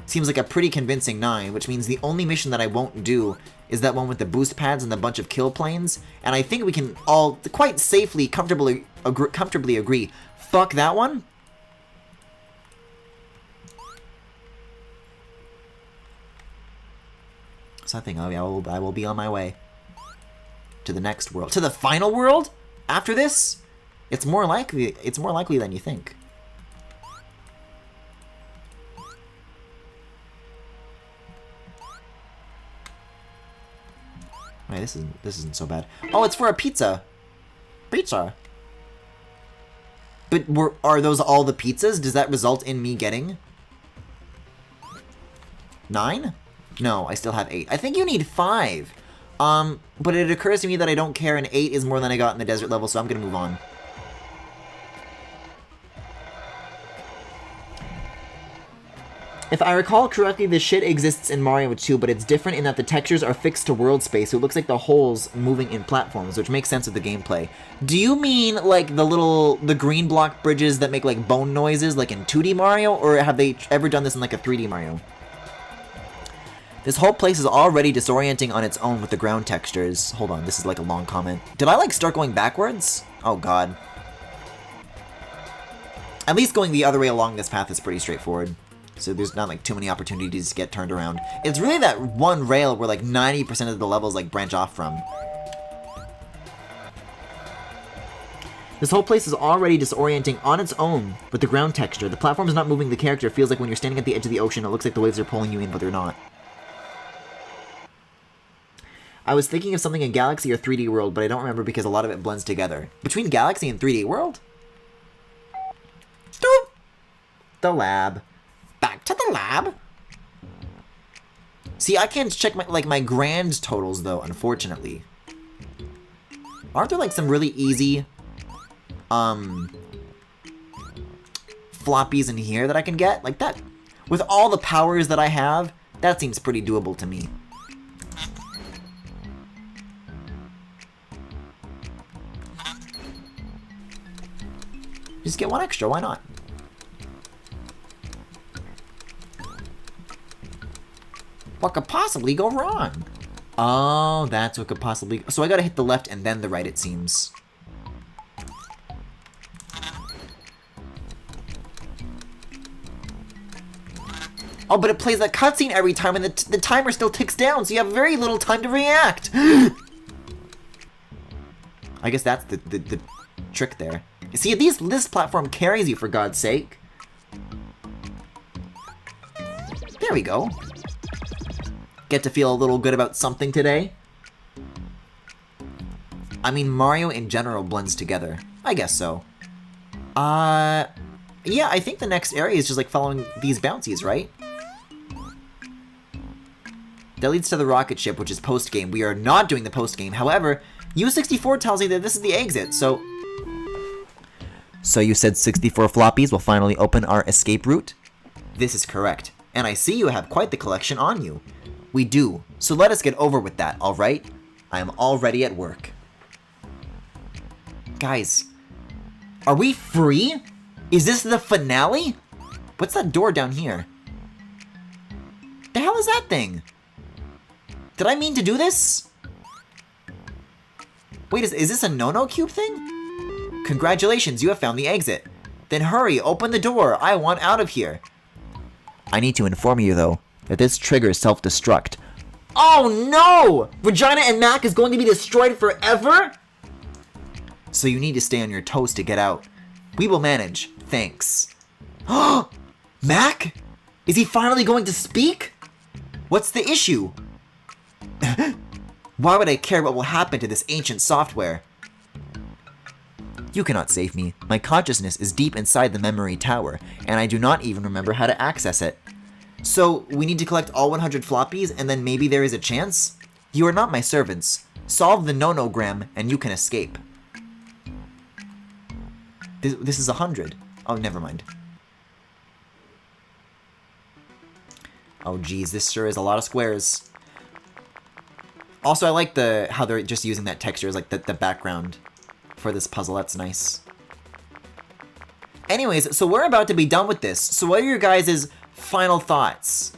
seems like a pretty convincing 9, which means the only mission that I won't do is that one with the boost pads and the bunch of kill planes. And I think we can all quite safely, comfortably agree, fuck that one. So I think I will be on my way to the next world. To the final world? After this? It's more likely than you think. Alright, this isn't so bad. Oh, it's for a pizza. Pizza. But are those all the pizzas? Does that result in me getting 9? No, I still have 8. I think you need 5. But it occurs to me that I don't care, and 8 is more than I got in the desert level, so I'm gonna move on. If I recall correctly, this shit exists in Mario 2, but it's different in that the textures are fixed to world space, so it looks like the holes moving in platforms, which makes sense with the gameplay. Do you mean, like, the green block bridges that make, like, bone noises, like in 2D Mario, or have they ever done this in, like, a 3D Mario? This whole place is already disorienting on its own with the ground textures. Hold on, this is like a long comment. Did I like start going backwards? Oh god. At least going the other way along this path is pretty straightforward. So there's not like too many opportunities to get turned around. It's really that one rail where like 90% of the levels like branch off from. This whole place is already disorienting on its own with the ground texture. The platform is not moving the character. It feels like when you're standing at the edge of the ocean, it looks like the waves are pulling you in, but they're not. I was thinking of something in Galaxy or 3D World, but I don't remember because a lot of it blends together. Between Galaxy and 3D World? Doop. The lab. Back to the lab. See, I can't check my grand totals, though, unfortunately. Aren't there, like, some really easy, floppies in here that I can get? Like, that, with all the powers that I have, that seems pretty doable to me. Just get one extra, why not? What could possibly go wrong? Oh, that's what could possibly... So I gotta hit the left and then the right, it seems. Oh, but it plays that cutscene every time and the timer still ticks down, so you have very little time to react! I guess that's the trick there. See, this platform carries you, for God's sake. There we go. Get to feel a little good about something today. I mean, Mario in general blends together. I guess so. Yeah, I think the next area is just like following these bouncies, right? That leads to the rocket ship, which is post-game. We are not doing the post-game. However, U64 tells me that this is the exit, so... So you said 64 floppies will finally open our escape route? This is correct. And I see you have quite the collection on you. We do. So let us get over with that, alright? I am already at work. Guys, are we free? Is this the finale? What's that door down here? The hell is that thing? Did I mean to do this? Wait, is this a no-no cube thing? Congratulations, you have found the exit. Then hurry, open the door. I want out of here. I need to inform you, though, that this triggers self-destruct. Oh no! Regina and Mac is going to be destroyed forever? So you need to stay on your toes to get out. We will manage. Thanks. Mac? Is he finally going to speak? What's the issue? Why would I care what will happen to this ancient software? You cannot save me. My consciousness is deep inside the memory tower, and I do not even remember how to access it. So, we need to collect all 100 floppies, and then maybe there is a chance? You are not my servants. Solve the no-no-gram, and you can escape. This is 100. Oh, never mind. Oh, geez, this sure is a lot of squares. Also, I like how they're just using that texture as like the background for this puzzle. That's nice. Anyways, so we're about to be done with this. So what are your guys' final thoughts?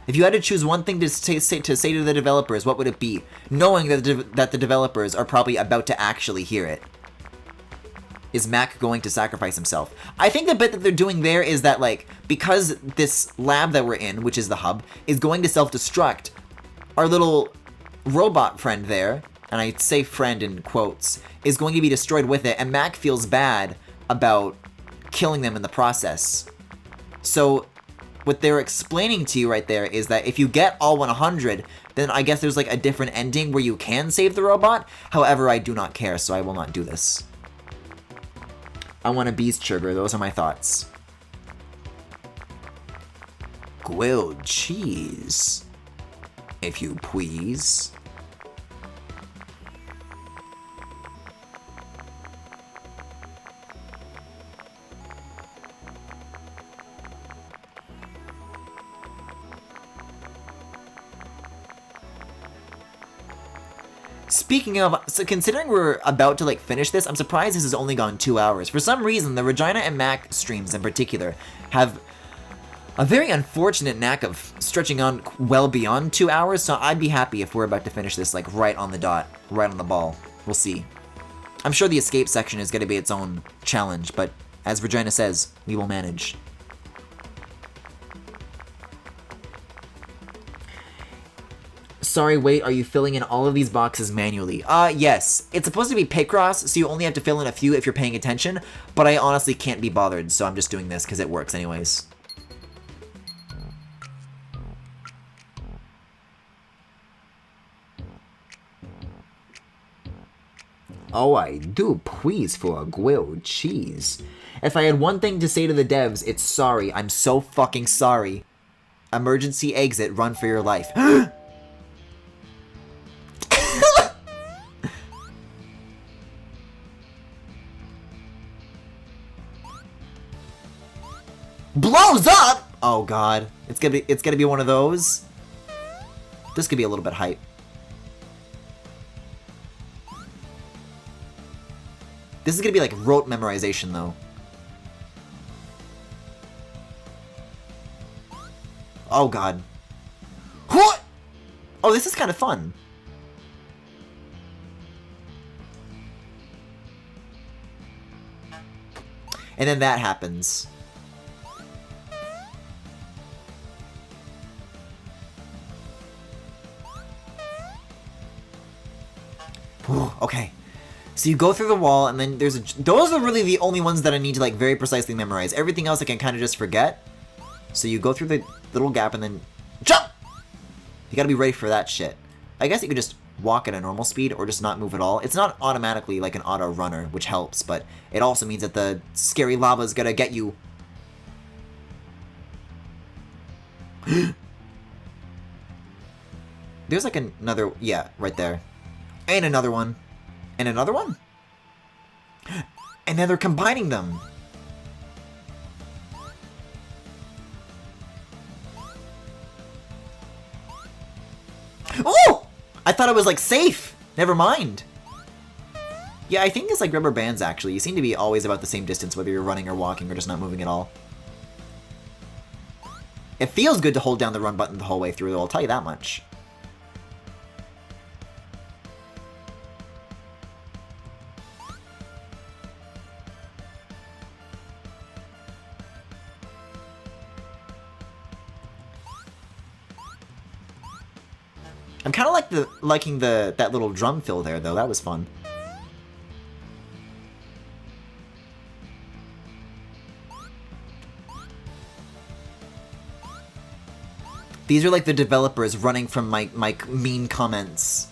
If you had to choose one thing to say to the developers, what would it be? Knowing that the developers are probably about to actually hear it. Is Mac going to sacrifice himself? I think the bit that they're doing there is that, like, because this lab that we're in, which is the hub, is going to self-destruct, our little robot friend there, and I say friend in quotes, is going to be destroyed with it, and Mac feels bad about killing them in the process. So what they're explaining to you right there is that if you get all 100, then I guess there's like a different ending where you can save the robot. However, I do not care, so I will not do this. I want a beast sugar. Those are my thoughts. Grilled cheese, if you please. Speaking of, so considering we're about to like finish this, I'm surprised this has only gone 2 hours. For some reason, the Regina and Mac streams in particular have a very unfortunate knack of stretching on well beyond 2 hours, so I'd be happy if we're about to finish this like right on the dot, right on the ball. We'll see. I'm sure the escape section is going to be its own challenge, but as Regina says, we will manage. Sorry, wait, are you filling in all of these boxes manually? Yes. It's supposed to be Picross, so you only have to fill in a few if you're paying attention, but I honestly can't be bothered, so I'm just doing this because it works anyways. Oh, I do please for a grilled cheese. If I had one thing to say to the devs, it's sorry. I'm so fucking sorry. Emergency exit, run for your life. Blows up! Oh god. It's gonna be one of those. This could be a little bit hype. This is gonna be like rote memorization though. Oh god. What? Oh, this is kind of fun. And then that happens. Okay. So you go through the wall, and then there's those are really the only ones that I need to like very precisely memorize. Everything else I can kind of just forget. So you go through the little gap and then jump! You gotta be ready for that shit. I guess you could just walk at a normal speed or just not move at all. It's not automatically like an auto runner, which helps, but it also means that the scary lava is gonna get you. There's like another, yeah, right there. And another one. And another one? And then they're combining them. Oh! I thought it was like safe. Never mind. Yeah, I think it's like rubber bands actually. You seem to be always about the same distance whether you're running or walking or just not moving at all. It feels good to hold down the run button the whole way through though, I'll tell you that much. I'm kind of liking that little drum fill there, though. That was fun. These are like the developers running from my mean comments.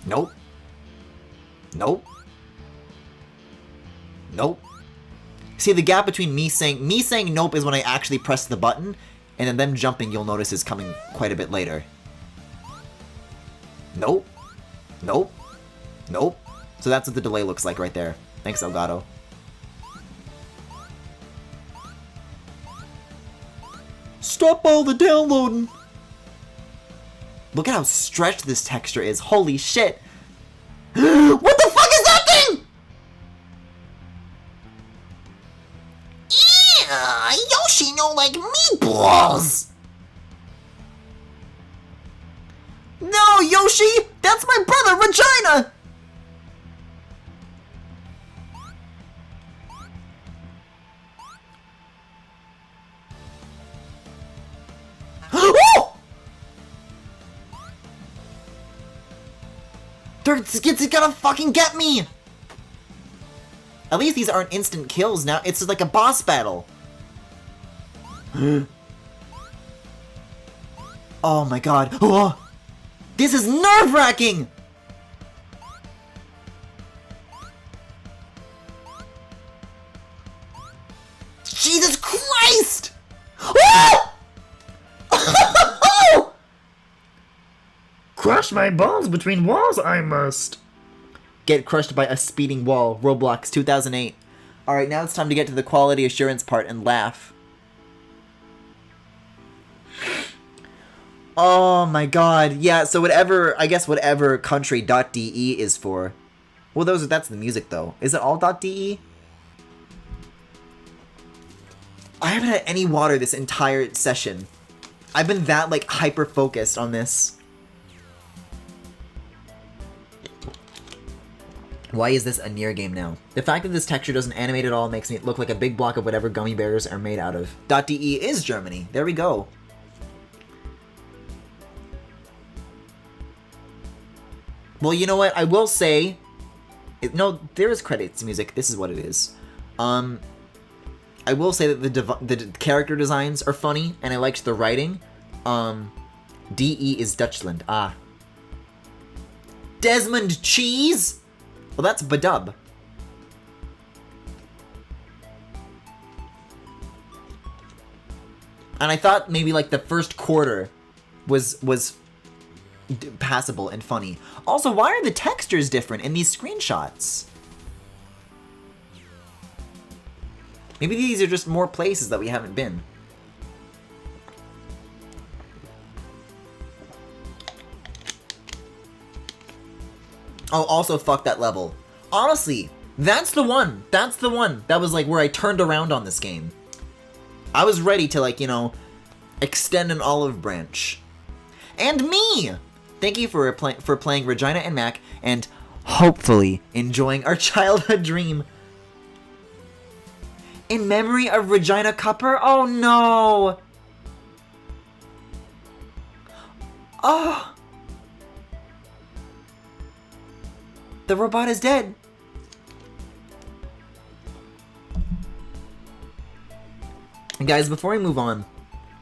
Nope. Nope. Nope. See, the gap between me saying nope is when I actually press the button, and then them jumping, you'll notice, is coming quite a bit later. Nope. Nope. Nope. So that's what the delay looks like right there. Thanks, Elgato. Stop all the downloading! Look at how stretched this texture is. Holy shit! What the fuck is that thing?! Yeah, Yoshi no like meatballs! No, Yoshi! That's my brother, Regina! It's gonna fucking get me! At least these aren't instant kills now. It's just like a boss battle. Oh my god. Oh, this is nerve-wracking! Jesus Christ! Oh! Crush my balls between walls, I must. Get crushed by a speeding wall. Roblox 2008. Alright, now it's time to get to the quality assurance part and laugh. Oh my god. Yeah, so whatever, I guess whatever country .de is for. Well, that's the music though. Is it all .de? I haven't had any water this entire session. I've been that, like, hyper-focused on this. Why is this a near game now? The fact that this texture doesn't animate at all makes me look like a big block of whatever gummy bears are made out of. .de is Germany. There we go. Well, you know what? I will say... No, there is credits music. This is what it is. I will say that the character designs are funny, and I liked the writing. DE is Dutchland. Ah. Desmond Cheese? Well, that's Badub. And I thought maybe like the first quarter was passable and funny. Also, why are the textures different in these screenshots? Maybe these are just more places that we haven't been. Oh, also fuck that level. Honestly, that's the one. That's the one. That was like where I turned around on this game. I was ready to, like, you know, extend an olive branch. And me! Thank you for playing Regina and Mac, and hopefully enjoying our childhood dream. In memory of Regina Cupper? Oh no! Oh! The robot is dead! And guys, before I move on,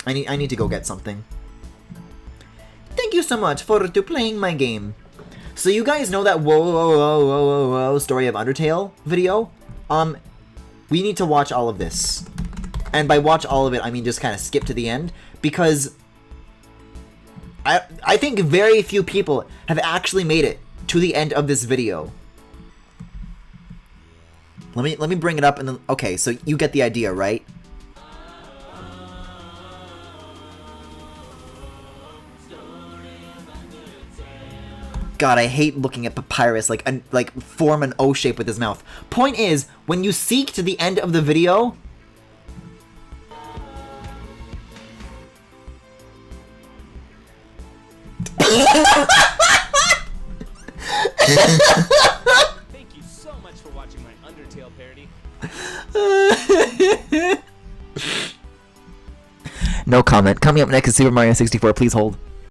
I need to go get something. Thank you so much for playing my game. So you guys know that whoa story of Undertale video? We need to watch all of this. And by watch all of it, I mean just kind of skip to the end, because I think very few people have actually made it to the end of this video. Let me bring it up and then, okay, so you get the idea, right? God, I hate looking at Papyrus like form an O shape with his mouth. Point is, when you seek to the end of the video, Thank you so much for watching my Undertale parody. No comment. Coming up next is Super Mario 64. Please hold.